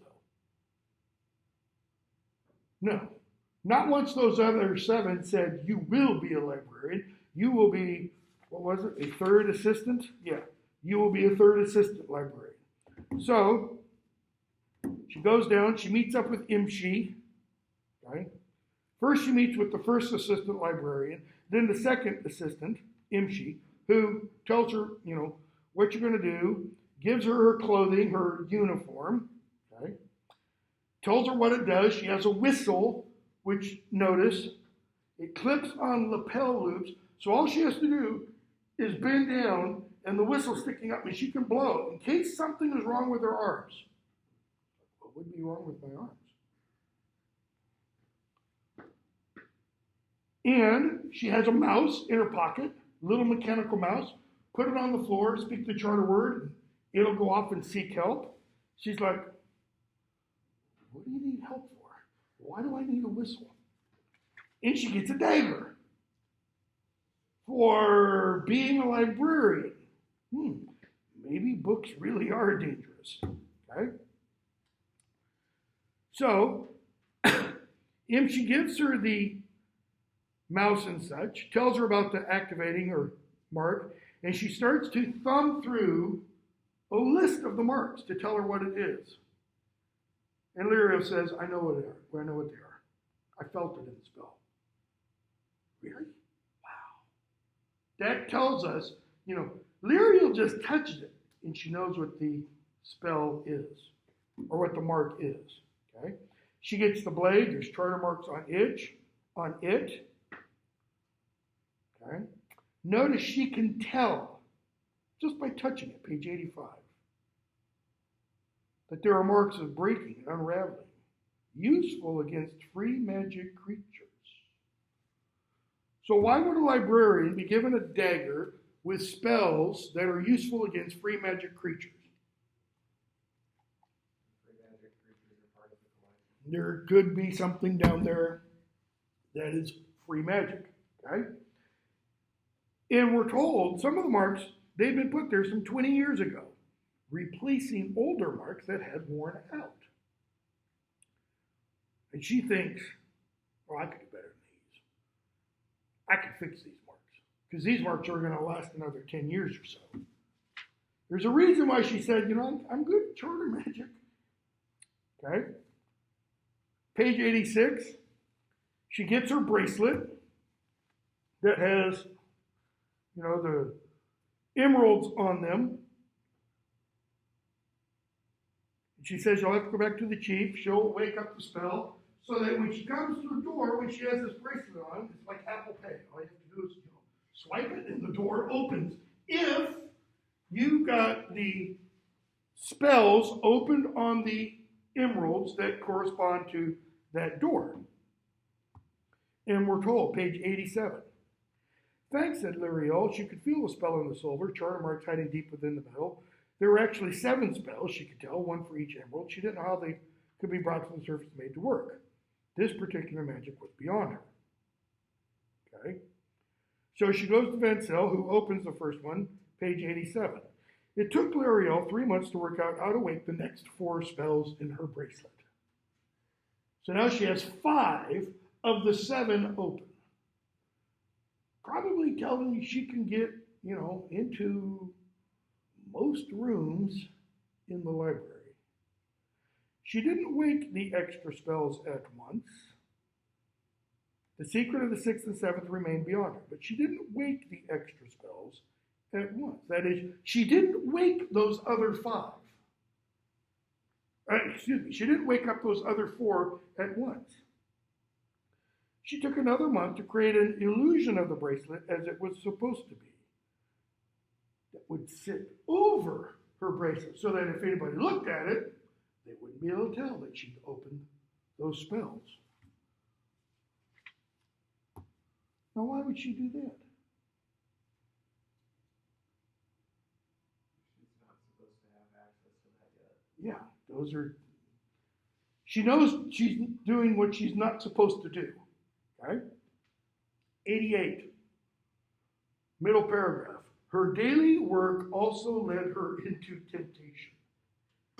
though? No. Not once those other 7 said, you will be a librarian. You will be, what was it, a third assistant? Yeah, you will be a third assistant librarian. So, she goes down, she meets up with Imshi, right? First she meets with the first assistant librarian, then the second assistant, Imshi, who tells her, what you're going to do, gives her her clothing, her uniform, okay? Tells her what it does. She has a whistle, which, notice, it clips on lapel loops, so all she has to do is bend down and the whistle's sticking up and she can blow in case something is wrong with her arms. What would be wrong with my arms? And she has a mouse in her pocket, little mechanical mouse. Put it on the floor, speak the charter word, and it'll go off and seek help. She's like, what do you need help for? Why do I need a whistle? And she gets a dagger for being a librarian. Maybe books really are dangerous. Okay? So, she gives her the mouse and such, tells her about the activating or mark, and she starts to thumb through a list of the marks to tell her what it is. And Lyriel says, I know what they are. I know what they are. I felt it in the spell. Really? Wow. That tells us, Lyriel just touched it, and she knows what the spell is, or what the mark is. Okay? She gets the blade. There's charter marks on it. Okay? Notice she can tell, just by touching it, page 85, that there are marks of breaking and unraveling, useful against free magic creatures. So why would a librarian be given a dagger with spells that are useful against free magic creatures? Free magic creatures are part of the collection. There could be something down there that is free magic, okay? And we're told some of the marks, they've been put there some 20 years ago, replacing older marks that had worn out. And she thinks, I could do better than these. I could fix these marks, because these marks are going to last another 10 years or so. There's a reason why she said, I'm good at charter magic. Okay? Page 86, she gets her bracelet that has, the emeralds on them. She says you'll have to go back to the chief. She'll wake up the spell so that when she comes to the door, when she has this bracelet on, it's like Apple Pay. All you have to do is swipe it and the door opens. If you got the spells opened on the emeralds that correspond to that door. And we're told, page 87. Thanks, said Liriel. She could feel the spell in the silver, charter marks hiding deep within the metal. There were actually 7 spells, she could tell, 1 for each emerald. She didn't know how they could be brought to the surface and made to work. This particular magic was beyond her. Okay? So she goes to Vancel, who opens the first one, page 87. It took Liriel 3 months to work out how to wake the next 4 spells in her bracelet. So now she has 5 of the 7 open. Probably telling you she can get, into most rooms in the library. She didn't wake the extra spells at once. The secret of the 6th and 7th remained beyond her, but she didn't wake the extra spells at once. That is, she didn't wake those other 5. She didn't wake up those other 4 at once. She took another month to create an illusion of the bracelet as it was supposed to be. That would sit over her bracelet so that if anybody looked at it, they wouldn't be able to tell that she'd opened those spells. Now, why would she do that? She's not supposed to have access to that yet. Yeah, those are. She knows she's doing what she's not supposed to do. Okay? 88. Middle paragraph. Her daily work also led her into temptation.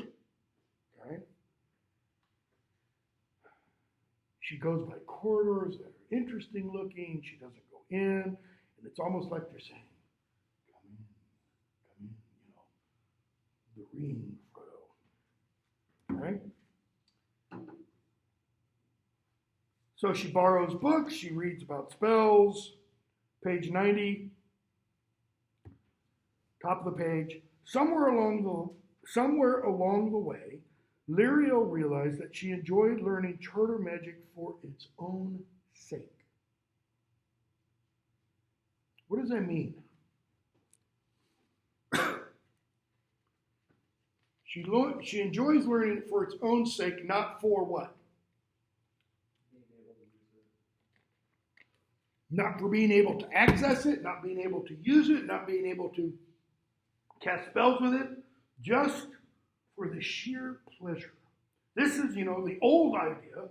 Okay? She goes by corridors that are interesting looking. She doesn't go in. And it's almost like they're saying, come in, the ring, Frodo. Okay? So she borrows books, she reads about spells, page 90, top of the page. Somewhere along the way, Liriel realized that she enjoyed learning charter magic for its own sake. What does that mean? She enjoys learning it for its own sake, not for what? Not for being able to access it, not being able to use it, not being able to cast spells with it, just for the sheer pleasure. This is, the old idea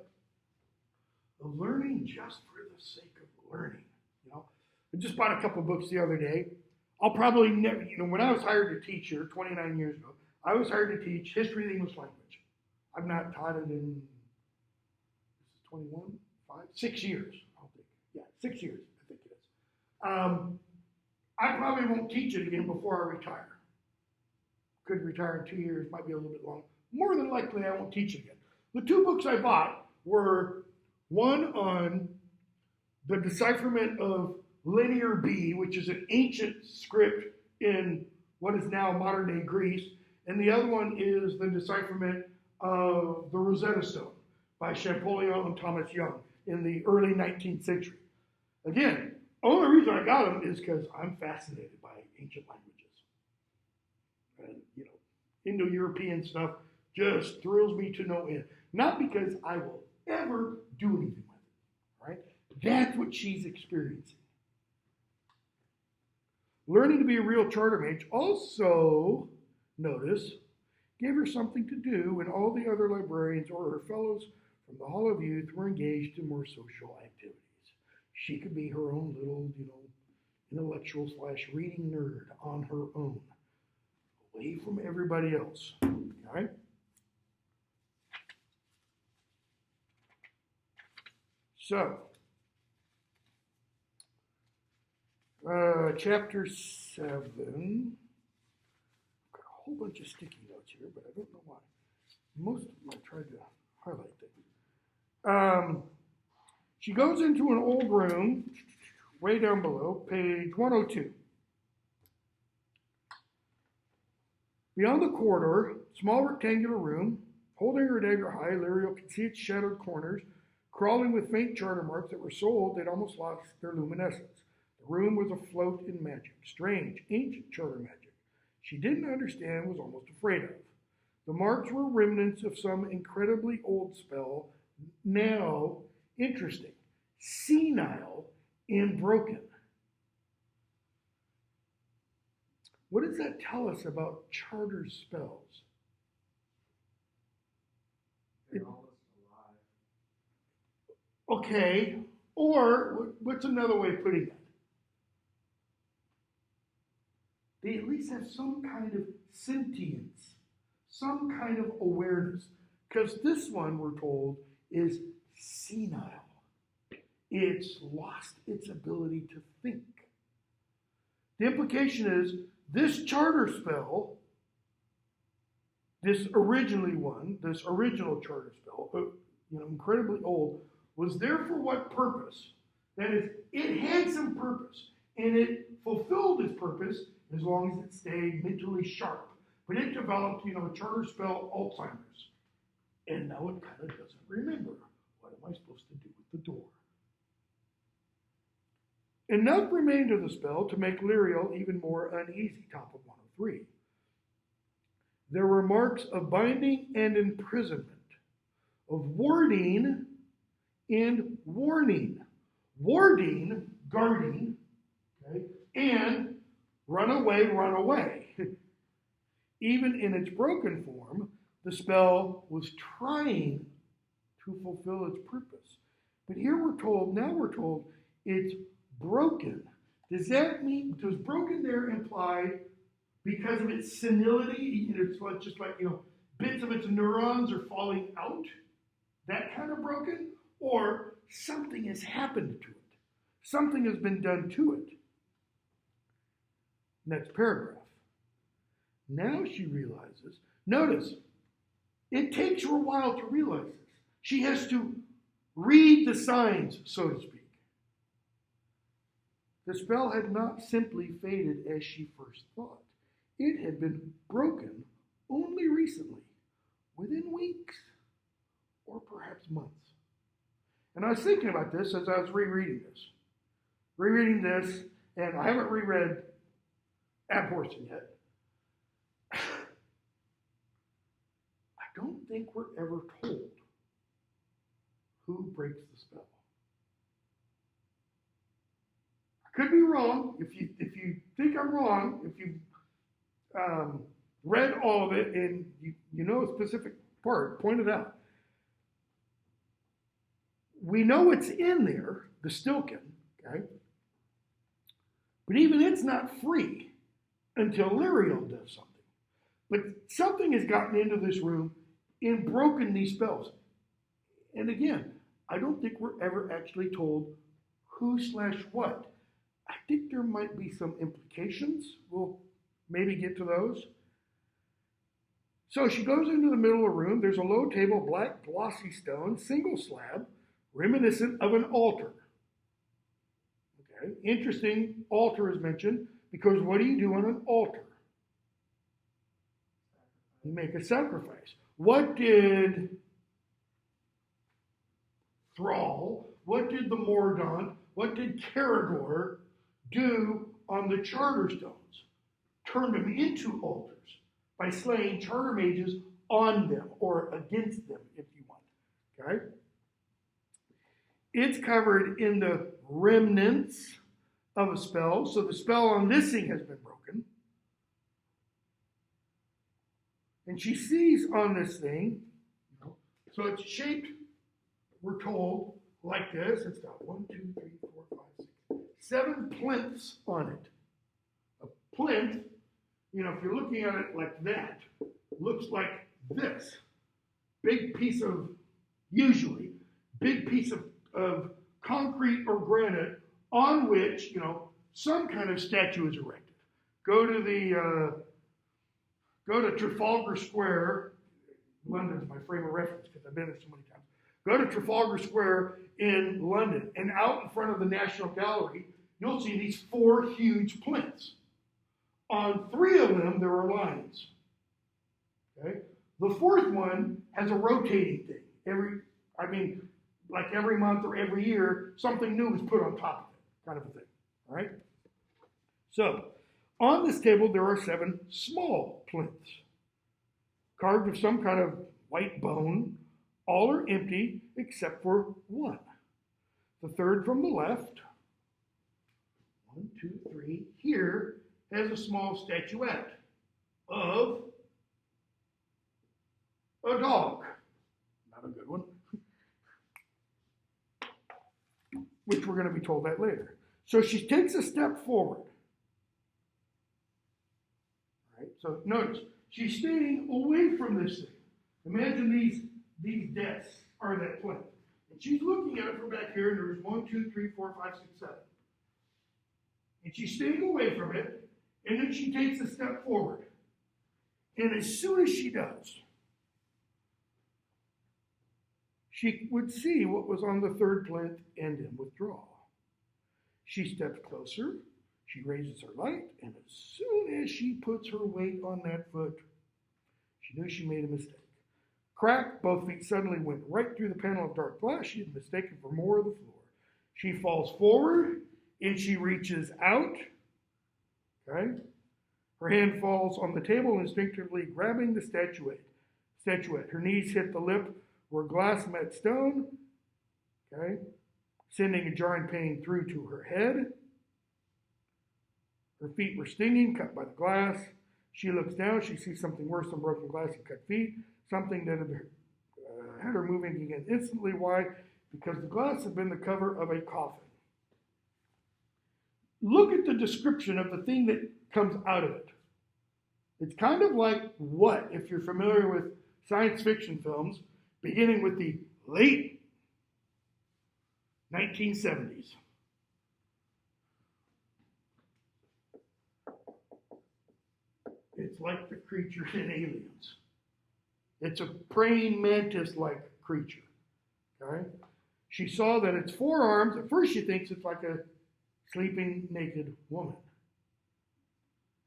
of learning just for the sake of learning. I just bought a couple of books the other day. I'll probably never, when I was hired to teach here 29 years ago, I was hired to teach history of the English language. I've not taught it in, 21, 6 years. 6 years, I think it is. I probably won't teach it again before I retire. Could retire in 2 years, might be a little bit long. More than likely, I won't teach it again. The 2 books I bought were one on the decipherment of Linear B, which is an ancient script in what is now modern-day Greece, and the other one is the decipherment of the Rosetta Stone by Champollion and Thomas Young in the early 19th century. Again, only reason I got them is because I'm fascinated by ancient languages. And, Indo-European stuff just thrills me to no end. Not because I will ever do anything with it, right? That's what she's experiencing. Learning to be a real charter mage also, notice, gave her something to do when all the other librarians or her fellows from the Hall of Youth were engaged in more social activities. She could be her own little, intellectual / reading nerd on her own, away from everybody else. Okay? So, chapter 7. Got a whole bunch of sticky notes here, but I don't know why. Most of them I tried to highlight them. She goes into an old room, way down below, page 102. Beyond the corridor, small rectangular room, holding her dagger high, Liriel could see its shadowed corners, crawling with faint charter marks that were so old they'd almost lost their luminescence. The room was afloat in magic, strange, ancient charter magic she didn't understand, was almost afraid of. The marks were remnants of some incredibly old spell, now, interesting, senile and broken. What does that tell us about charter spells? They're almost alive. Okay, or what's another way of putting that? They at least have some kind of sentience, some kind of awareness. Because this one, we're told, is senile. It's lost its ability to think. The implication is this charter spell, this original charter spell, incredibly old, was there for what purpose? That is, it had some purpose, and it fulfilled its purpose as long as it stayed mentally sharp. But it developed, charter spell Alzheimer's. And now it kind of doesn't remember. What am I supposed to do with the door? Enough remained of the spell to make Lyriel even more uneasy, top of 103. There were marks of binding and imprisonment, of warding and warning. Warding, guarding, okay, and run away, run away. Even in its broken form, the spell was trying to fulfill its purpose. But here we're told it's broken. Does that mean, does broken there imply because of its senility, it's just like, bits of its neurons are falling out? That kind of broken? Or something has happened to it. Something has been done to it. Next paragraph. Now she realizes, notice, it takes her a while to realize this. She has to read the signs, so to speak. The spell had not simply faded as she first thought. It had been broken only recently, within weeks, or perhaps months. And I was thinking about this as I was rereading this, and I haven't reread Abhorsen yet. I don't think we're ever told who breaks the spell. I could be wrong. If you think I'm wrong, if you read all of it and you know a specific part, point it out. We know it's in there, the Stilken, okay? But even it's not free until Lyriel does something. But something has gotten into this room and broken these spells. And again, I don't think we're ever actually told who/what. I think there might be some implications. We'll maybe get to those. So she goes into the middle of the room. There's a low table, black glossy stone, single slab, reminiscent of an altar. Okay, interesting, altar is mentioned, because what do you do on an altar? You make a sacrifice. What did Thrall, what did the Mordaunt, what did Caragor do on the charter stones? Turned them into altars by slaying charter mages on them or against them, if you want. Okay? It's covered in the remnants of a spell. So the spell on this thing has been broken. And she sees on this thing, so it's shaped, we're told, like this. It's got 1, 2, 3, 4, 5, 6, 7 plinths on it. A plinth, if you're looking at it like that, looks like this. Usually, big piece of concrete or granite on which, some kind of statue is erected. Go to Trafalgar Square. London's my frame of reference because I've been there so many times. Go to Trafalgar Square in London, and out in front of the National Gallery, you'll see these 4 huge plinths. On 3 of them, there are lines. Okay? The 4th one has a rotating thing. Every month or every year, something new is put on top of it, kind of a thing. All right? So, on this table, there are 7 small plinths. carved of some kind of white bone. All are empty except for one. The third from the left, 1, 2, 3, here has a small statuette of a dog. Not a good one. Which we're going to be told that later. So she takes a step forward. Right? So notice, she's staying away from this thing. Imagine these desks are that plinth. And she's looking at it from back here, and there's 1, 2, 3, 4, 5, 6, 7. And she's staying away from it, and then she takes a step forward. And as soon as she does, she would see what was on the third plinth and in withdrawal. She steps closer, she raises her light, and as soon as she puts her weight on that foot, she knew she made a mistake. Crack, both feet suddenly went right through the panel of dark glass. She had mistaken for more of the floor. She falls forward, and she reaches out. Okay? Her hand falls on the table, instinctively grabbing the statuette. Her knees hit the lip where glass met stone. Okay? Sending a jarring pain through to her head. Her feet were stinging, cut by the glass. She looks down. She sees something worse than broken glass and cut feet. Something that had her moving again instantly. Why? Because the glass had been the cover of a coffin. Look at the description of the thing that comes out of it. It's kind of like what, if you're familiar with science fiction films, beginning with the late 1970s. It's like the creature in Aliens. It's a praying mantis-like creature. Okay? She saw that its forearms, at first she thinks it's like a sleeping naked woman.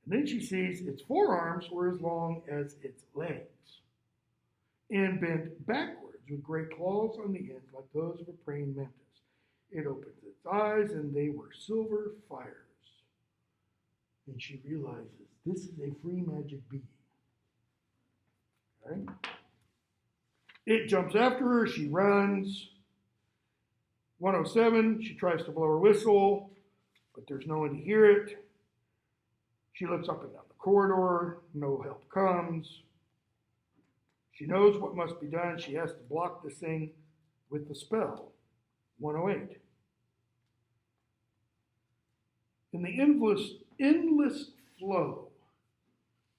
And then she sees its forearms were as long as its legs and bent backwards with great claws on the ends like those of a praying mantis. It opens its eyes and they were silver fires. And she realizes this is a free magic being. Okay? It jumps after her. She runs. 107, she tries to blow her whistle, but there's no one to hear it. She looks up and down the corridor. No help comes. She knows what must be done. She has to block this thing with the spell. 108. In the endless flow.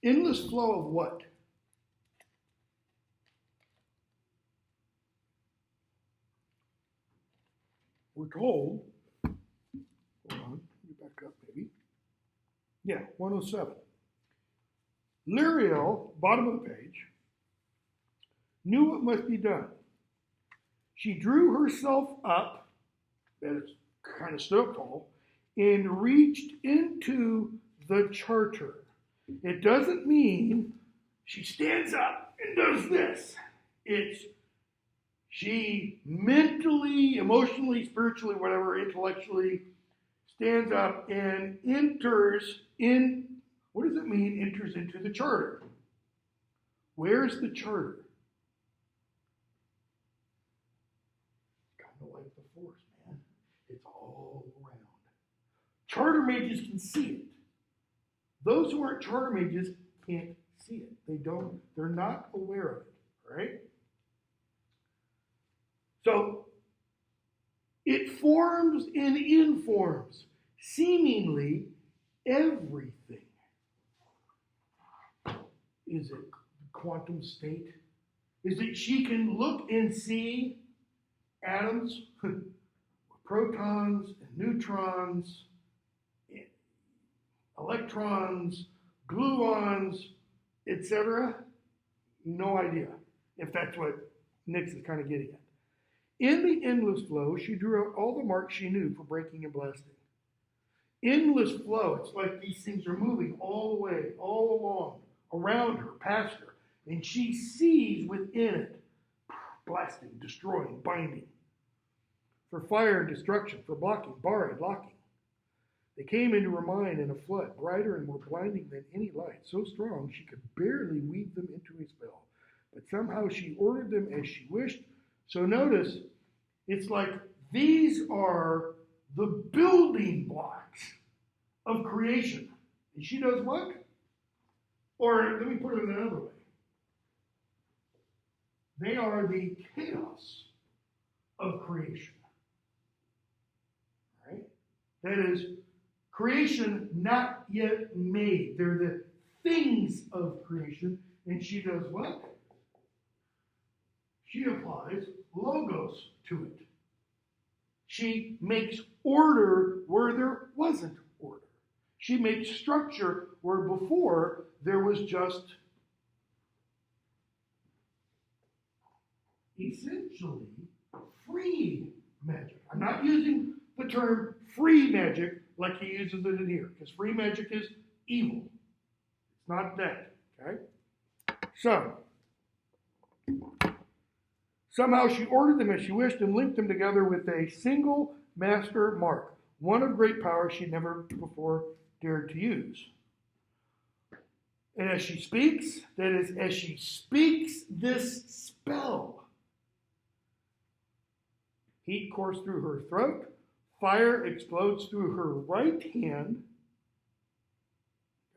Endless flow of what? We're told, hold on, let me back up maybe. Yeah, 107. Liriel, bottom of the page, knew what must be done. She drew herself up, that is kind of stood up tall, and reached into the charter. It doesn't mean she stands up and does this. It's she mentally, emotionally, spiritually, whatever, intellectually stands up and enters in, what does it mean, enters into the charter? Where's the charter? Kind of like the Force, man. It's all around. Charter mages can see it. Those who aren't charter mages can't see it. They're not aware of it, right? So, it forms and informs seemingly everything. Is it quantum state? Is it she can look and see atoms, protons, and neutrons, electrons, gluons, etc.? No idea if that's what Nick's is kind of getting at. In the endless flow, she drew out all the marks she knew for breaking and blasting. Endless flow, it's like these things are moving all the way, all along, around her, past her, and she sees within it, blasting, destroying, binding, for fire and destruction, for blocking, barring, locking. They came into her mind in a flood, brighter and more blinding than any light, so strong she could barely weave them into a spell. But somehow she ordered them as she wished. So notice, it's like these are the building blocks of creation. And she does what? Or let me put it another way. They are the chaos of creation. Right? That is, creation not yet made. They're the things of creation. And she does what? She applies logos to it. She makes order where there wasn't order. She makes structure where before there was just essentially free magic. I'm not using the term free magic like he uses it in here, because free magic is evil. It's not that, okay? So, somehow she ordered them as she wished and linked them together with a single master mark, one of great power she never before dared to use. And as she speaks, that is, as she speaks this spell, heat coursed through her throat, fire explodes through her right hand,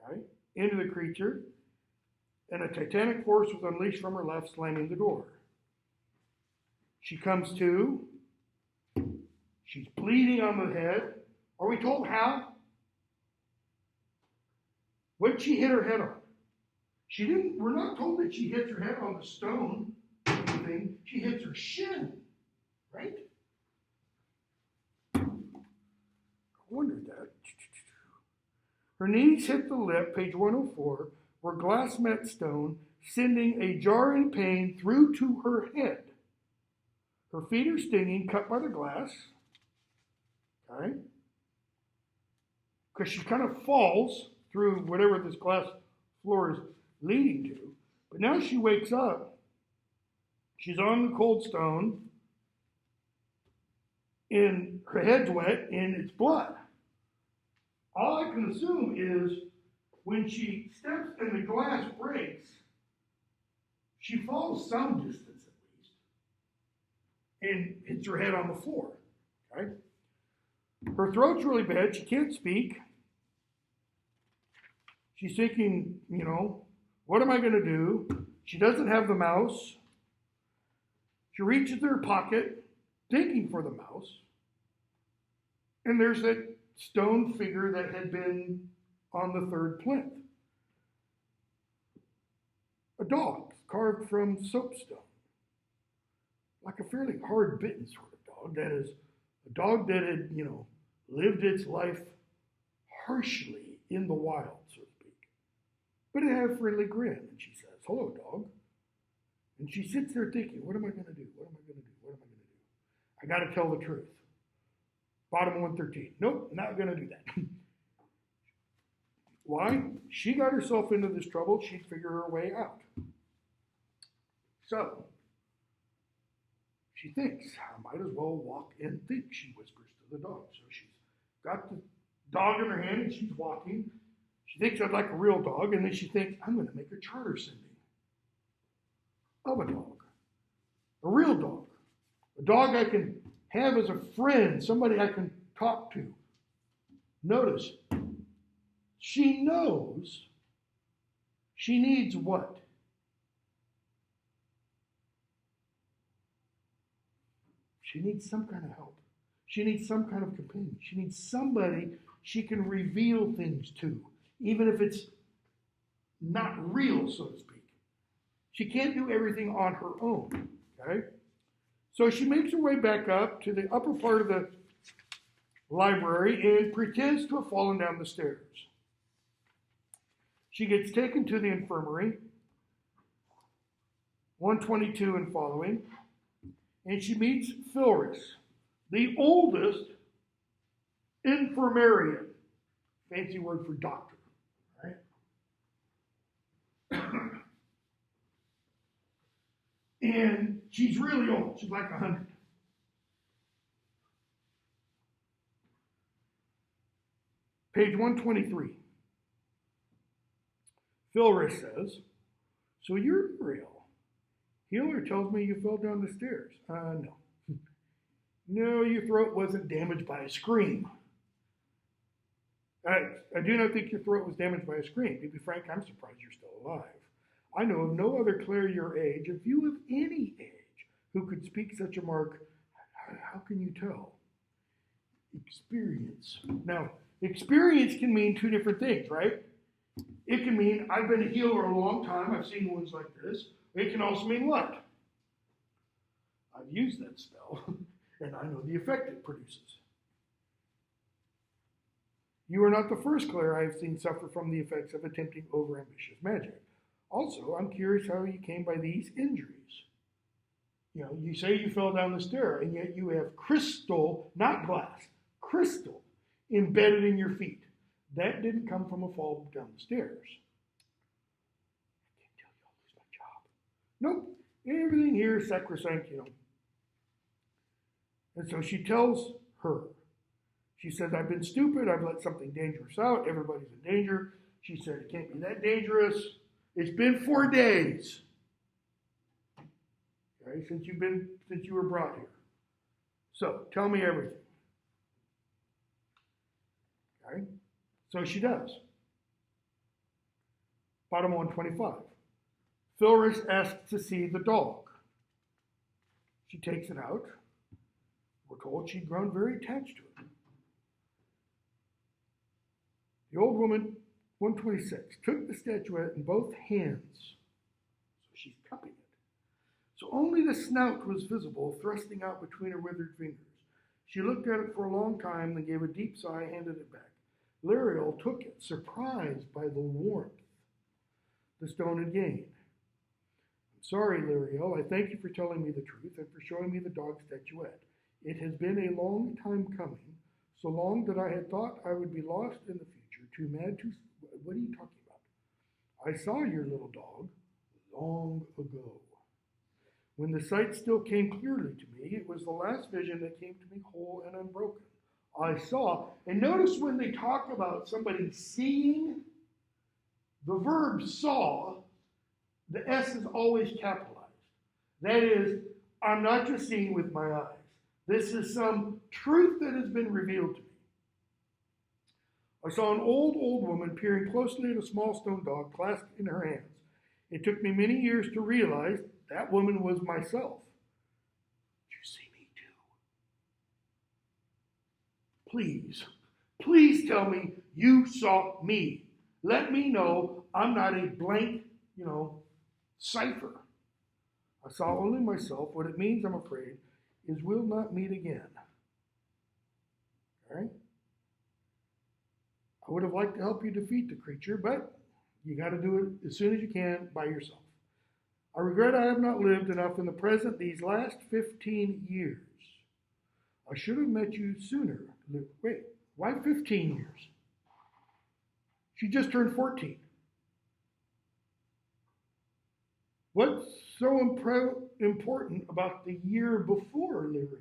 okay, into the creature, and a titanic force was unleashed from her left, slamming the door. She comes to. She's bleeding on the head. Are we told how? What did she hit her head on? She didn't. We're not told that she hits her head on the stone or anything. She hits her shin, right? I wondered that. Her knees hit the lip, page 104, where glass met stone, sending a jarring pain through to her head. Her feet are stinging, cut by the glass. Okay? Because she kind of falls through whatever this glass floor is leading to. But now she wakes up. She's on the cold stone. And her head's wet and it's blood. All I can assume is when she steps and the glass breaks, she falls some distance at least and hits her head on the floor. Okay? Her throat's really bad. She can't speak. She's thinking, what am I going to do? She doesn't have the mouse. She reaches in her pocket, thinking for the mouse. And there's that stone figure that had been on the third plinth. A dog carved from soapstone. Like a fairly hard-bitten sort of dog. That is, a dog that had, lived its life harshly in the wild, so to speak. But it had a friendly grin, and she says, "Hello, dog." And she sits there thinking, what am I going to do? What am I going to do? What am I going to do? I got to tell the truth. Bottom 113. Nope, not going to do that. Why? She got herself into this trouble. She'd figure her way out. So, she thinks, I might as well walk and think, she whispers to the dog. So she's got the dog in her hand and she's walking. She thinks I'd like a real dog, and then she thinks, I'm going to make a charter sending of a dog. A real dog. A dog I can have as a friend, somebody I can talk to. Notice, she knows she needs what? She needs some kind of help. She needs some kind of companion. She needs somebody she can reveal things to, even if it's not real, so to speak. She can't do everything on her own, okay? So she makes her way back up to the upper part of the library and pretends to have fallen down the stairs. She gets taken to the infirmary, 122 and following, and she meets Philris, the oldest infirmarian. Fancy word for doctor, right? And she's really old. She's like 100. Page 123. Philris says, so you're real. Healer tells me you fell down the stairs. No. No, your throat wasn't damaged by a scream. I do not think your throat was damaged by a scream. To be frank, I'm surprised you're still alive. I know of no other Claire your age, if you of any age, who could speak such a mark. How can you tell? Experience. Now, experience can mean two different things, right? It can mean I've been a healer a long time. I've seen wounds like this. It can also mean what? I've used that spell, and I know the effect it produces. You are not the first Claire I have seen suffer from the effects of attempting overambitious magic. Also, I'm curious how you came by these injuries. You know, you say you fell down the stair, and yet you have crystal, not glass, crystal, embedded in your feet. That didn't come from a fall down the stairs. I can't tell you I'll lose my job. Nope, everything here is sacrosanct, you know. And so she tells her, she says, I've been stupid, I've let something dangerous out, everybody's in danger. She said, it can't be that dangerous. It's been 4 days. Okay, since you were brought here. So tell me everything. Okay, so she does. Bottom 125. Philris asks to see the dog. She takes it out. We're told she'd grown very attached to it. The old woman, 126, took the statuette in both hands. So she's cupping it. So only the snout was visible, thrusting out between her withered fingers. She looked at it for a long time, then gave a deep sigh, handed it back. Lariel took it, surprised by the warmth the stone had gained. I'm sorry, Lariel. I thank you for telling me the truth and for showing me the dog statuette. It has been a long time coming, so long that I had thought I would be lost in the future, too mad to... What are you talking about? I saw your little dog long ago. When the sight still came clearly to me, it was the last vision that came to me whole and unbroken. I saw, and notice when they talk about somebody seeing, the verb saw, the S is always capitalized. That is, I'm not just seeing with my eyes. This is some truth that has been revealed to me. I saw an old woman peering closely at a small stone dog clasped in her hands. It took me many years to realize that woman was myself. Did you see me too? Please tell me you saw me. Let me know I'm not a blank, cipher. I saw only myself. What it means, I'm afraid, is we'll not meet again. All right? I would have liked to help you defeat the creature, but you got to do it as soon as you can by yourself. I regret I have not lived enough in the present these last 15 years. I should have met you sooner. Wait, why 15 years? She just turned 14. What's so important about the year before Lariel's birth?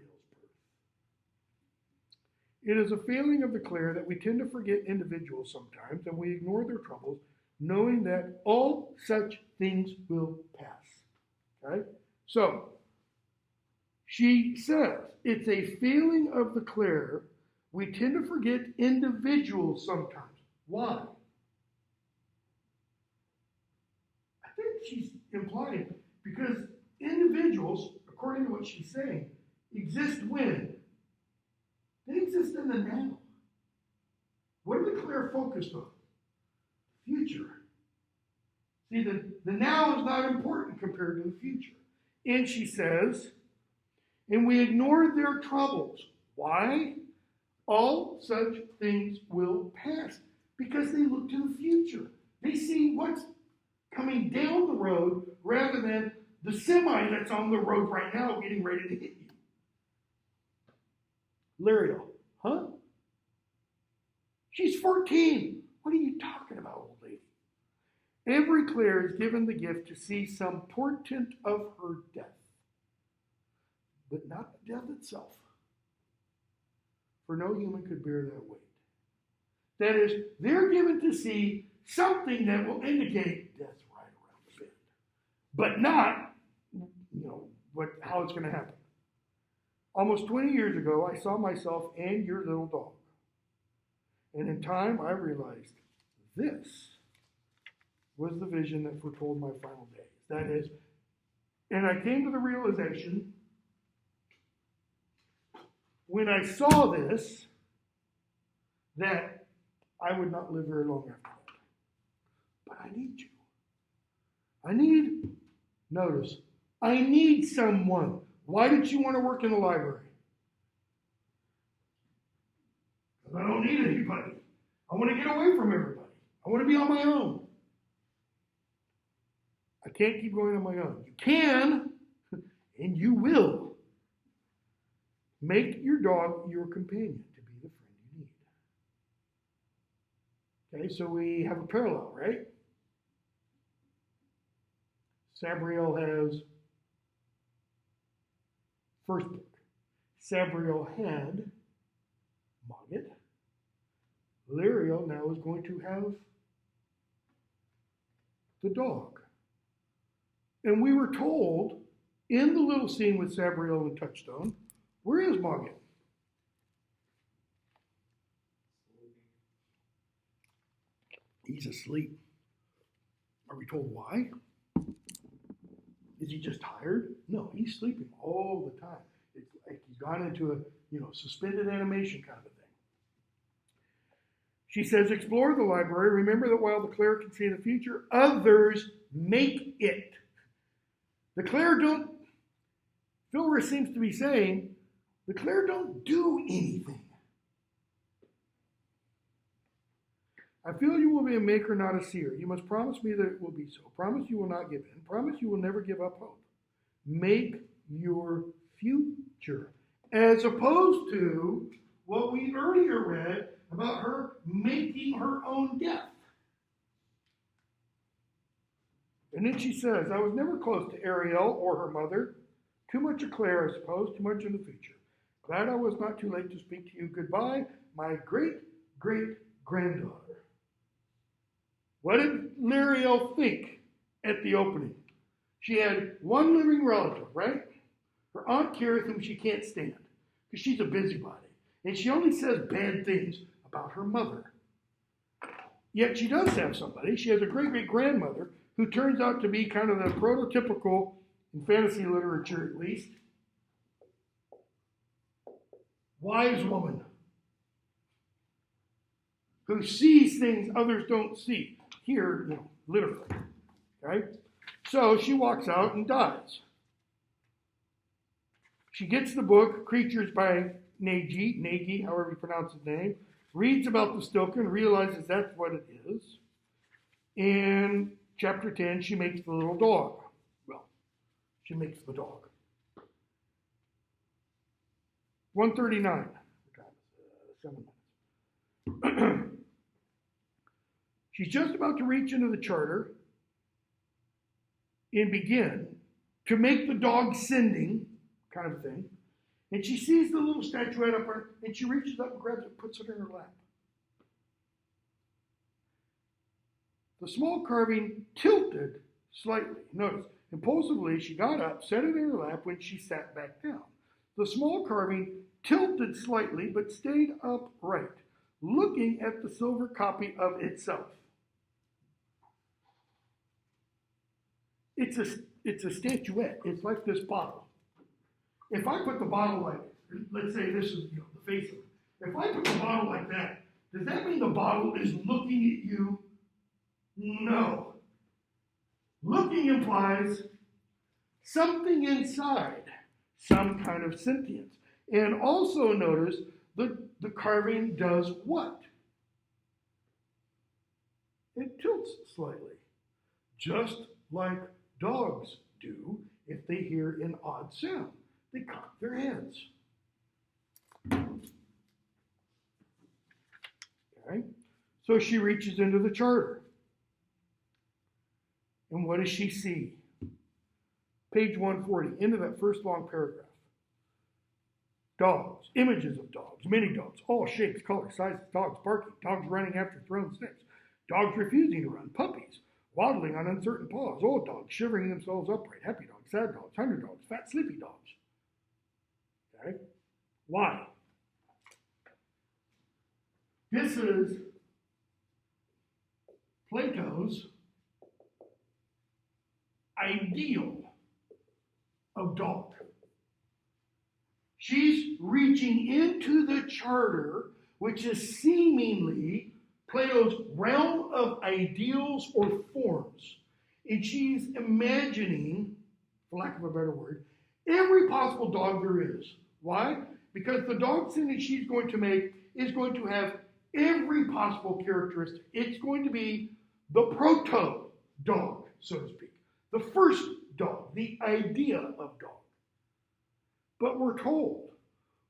It is a failing of the Claire that we tend to forget individuals sometimes, and we ignore their troubles, knowing that all such things will pass. Okay? So, she says, it's a failing of the Claire. We tend to forget individuals sometimes. Why? I think she's implying because individuals, according to what she's saying, exist when? They exist in the now. What are the Claire focused on? Future. See, the now is not important compared to the future. And she says, and we ignored their troubles. Why? All such things will pass. Because they look to the future. They see what's coming down the road rather than the semi that's on the road right now getting ready to hit you. Lariel, huh? She's 14. What are you talking about, old lady? Every Claire is given the gift to see some portent of her death, but not the death itself. For no human could bear that weight. That is, they're given to see something that will indicate that's right around the bend, but not, how it's going to happen. Almost 20 years ago, I saw myself and your little dog. And in time, I realized this was the vision that foretold my final days. That is, and I came to the realization when I saw this that I would not live very long after that. But I need you. Notice, I need someone. Why did you want to work in the library? Because I don't need anybody. I want to get away from everybody. I want to be on my own. I can't keep going on my own. You can, and you will. Make your dog your companion to be the friend you need. Okay, so we have a parallel, right? Sabriel has first book. Sabriel had Mogget. Liriel now is going to have the dog. And we were told in the little scene with Sabriel and Touchstone, where is Mogget? He's asleep. Are we told why? Is he just tired? No, he's sleeping all the time. It's like he's gone into a, suspended animation kind of a thing. She says, explore the library. Remember that while the Claire can see the future, others make it. The Claire don't, Philris seems to be saying, the Claire don't do anything. I feel you will be a maker, not a seer. You must promise me that it will be so. Promise you will not give in. Promise you will never give up hope. Make your future. As opposed to what we earlier read about her making her own death. And then she says, I was never close to Ariel or her mother. Too much of Claire, I suppose, too much in the future. Glad I was not too late to speak to you. Goodbye, my great-great-granddaughter. What did Liriel think at the opening? She had one living relative, right? Her Aunt Kirith, whom she can't stand, because she's a busybody. And she only says bad things about her mother. Yet she does have somebody. She has a great-great-grandmother who turns out to be kind of the prototypical, in fantasy literature at least, wise woman who sees things others don't see. Here, literally. Okay? So she walks out and dies. She gets the book, Creatures by Nagy, however you pronounce his name, reads about the Stilken, realizes that's what it is. In chapter 10, she makes the little dog. Well, she makes the dog. 139. 7 minutes. She's just about to reach into the charter and begin to make the dog sending kind of thing. And she sees the little statuette up her, and she reaches up and grabs it and puts it in her lap. The small carving tilted slightly. Notice, impulsively, she got up, set it in her lap when she sat back down. The small carving tilted slightly, but stayed upright, looking at the silver copy of itself. It's a statuette. It's like this bottle. If I put the bottle like, let's say this is the face of it. If I put the bottle like that, does that mean the bottle is looking at you? No. Looking implies something inside, some kind of sentience. And also notice the carving does what? It tilts slightly, just like dogs do if they hear an odd sound. They cock their heads. Okay? So she reaches into the charter. And what does she see? Page 140, into that first long paragraph. Dogs, images of dogs, many dogs, all shapes, colors, sizes, dogs barking, dogs running after thrown sticks, dogs refusing to run, puppies, waddling on uncertain paws, old dogs shivering themselves upright, happy dogs, sad dogs, hungry dogs, fat, sleepy dogs. Okay? Why? This is Plato's ideal of dog. She's reaching into the charter, which is seemingly Plato's realm of ideals or forms. And she's imagining, for lack of a better word, every possible dog there is. Why? Because the dog scene that she's going to make is going to have every possible characteristic. It's going to be the proto dog, so to speak. The first dog, the idea of dog. But we're told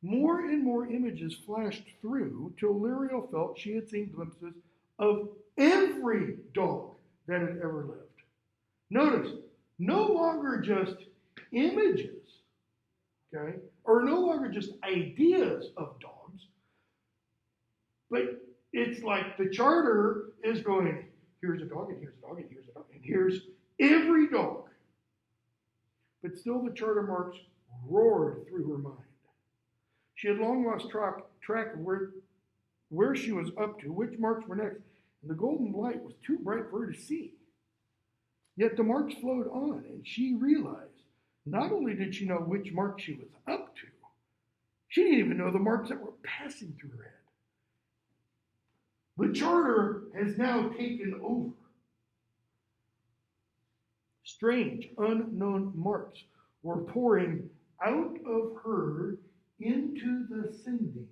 more and more images flashed through till Liriel felt she had seen glimpses of every dog that had ever lived. Notice, no longer just images, okay, or no longer just ideas of dogs, but it's like the charter is going, here's a dog, and here's a dog, and here's a dog, and here's every dog. But still the charter marks roared through her mind. She had long lost track of where she was up to, which marks were next, and the golden light was too bright for her to see. Yet the marks flowed on, and she realized not only did she know which mark she was up to, she didn't even know the marks that were passing through her head. The charter has now taken over. Strange, unknown marks were pouring out of her into the sending.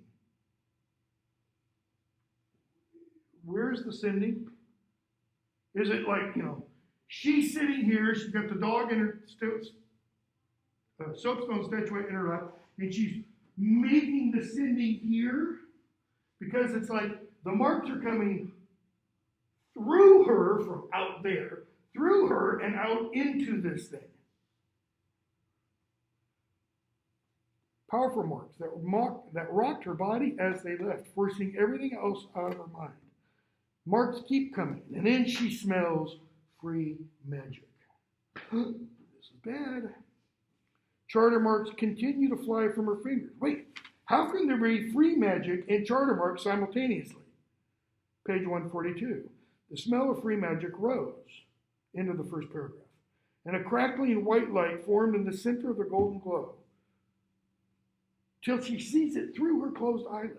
Where's the sending? Is it like, she's sitting here, she's got the dog in her soapstone statuette in her lap, and she's making the sending here, because it's like the marks are coming through her from out there, through her and out into this thing. Powerful marks that rocked her body as they left, forcing everything else out of her mind. Marks keep coming, and then she smells free magic. This is bad. Charter marks continue to fly from her fingers. Wait, how can there be free magic and charter marks simultaneously? Page 142. The smell of free magic rose into the first paragraph, and a crackling white light formed in the center of the golden glow, till she sees it through her closed eyelids.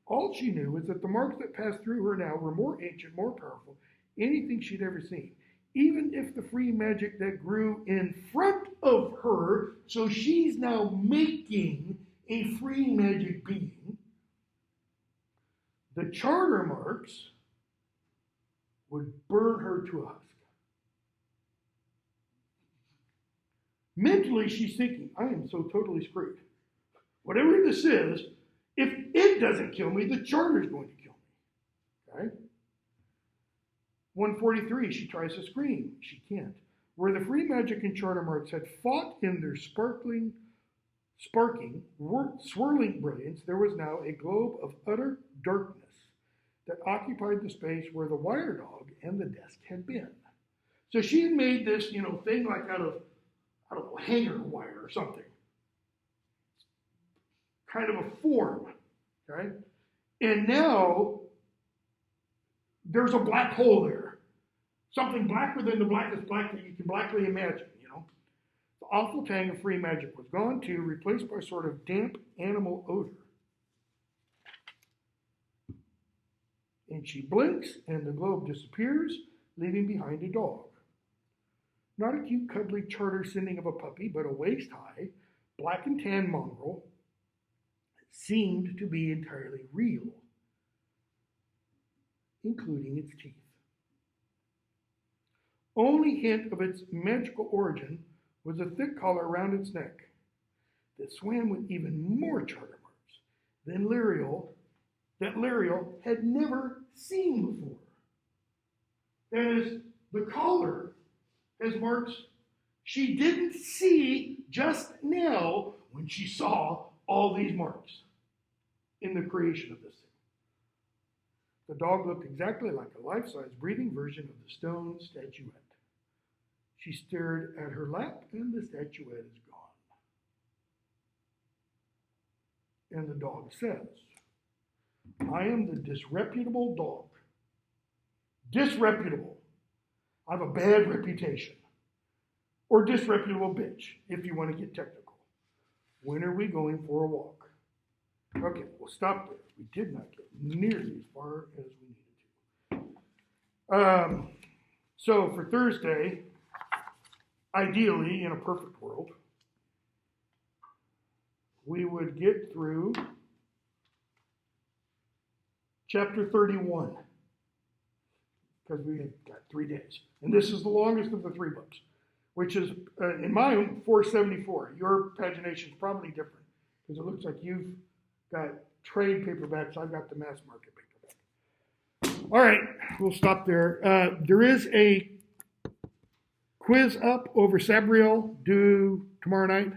All she knew was that the marks that passed through her now were more ancient, more powerful, anything she'd ever seen. Even if the free magic that grew in front of her, so she's now making a free magic being, the charter marks would burn her to a husk. Mentally, she's thinking, I am so totally screwed. Whatever this is, if it doesn't kill me, the charter's going to kill me. Okay? 143, she tries to scream. She can't. Where the free magic and charter marks had fought in their sparking, swirling brilliance, there was now a globe of utter darkness that occupied the space where the wire dog and the desk had been. So she had made this, thing like out of, I don't know, hanger wire or something. Kind of a form, okay? And now there's a black hole there. Something blacker than the blackest black that you can blackly imagine, The awful tang of free magic was gone too, replaced by a sort of damp animal odor. And she blinks, and the globe disappears, leaving behind a dog. Not a cute, cuddly charter sending of a puppy, but a waist-high, black and tan mongrel, seemed to be entirely real, including its teeth. Only hint of its magical origin was a thick collar around its neck that swam with even more charter marks than Liriel had never seen before. That is, the collar has marks she didn't see just now when she saw all these marks in the creation of this thing. The dog looked exactly like a life-size breathing version of the stone statuette. She stared at her lap, and the statuette is gone. And the dog says, I am the disreputable dog. Disreputable. I have a bad reputation. Or disreputable bitch, if you want to get technical. When are we going for a walk? Okay, we'll stop there. We did not get nearly as far as we needed to. So for Thursday, ideally, in a perfect world, we would get through chapter 31, because we have got 3 days. And this is the longest of the 3 books, which is, in my own, 474. Your pagination is probably different, because it looks like you've got trade paperbacks. I've got the mass market paperback. All right, we'll stop there. There is a quiz up over Sabriel due tomorrow night.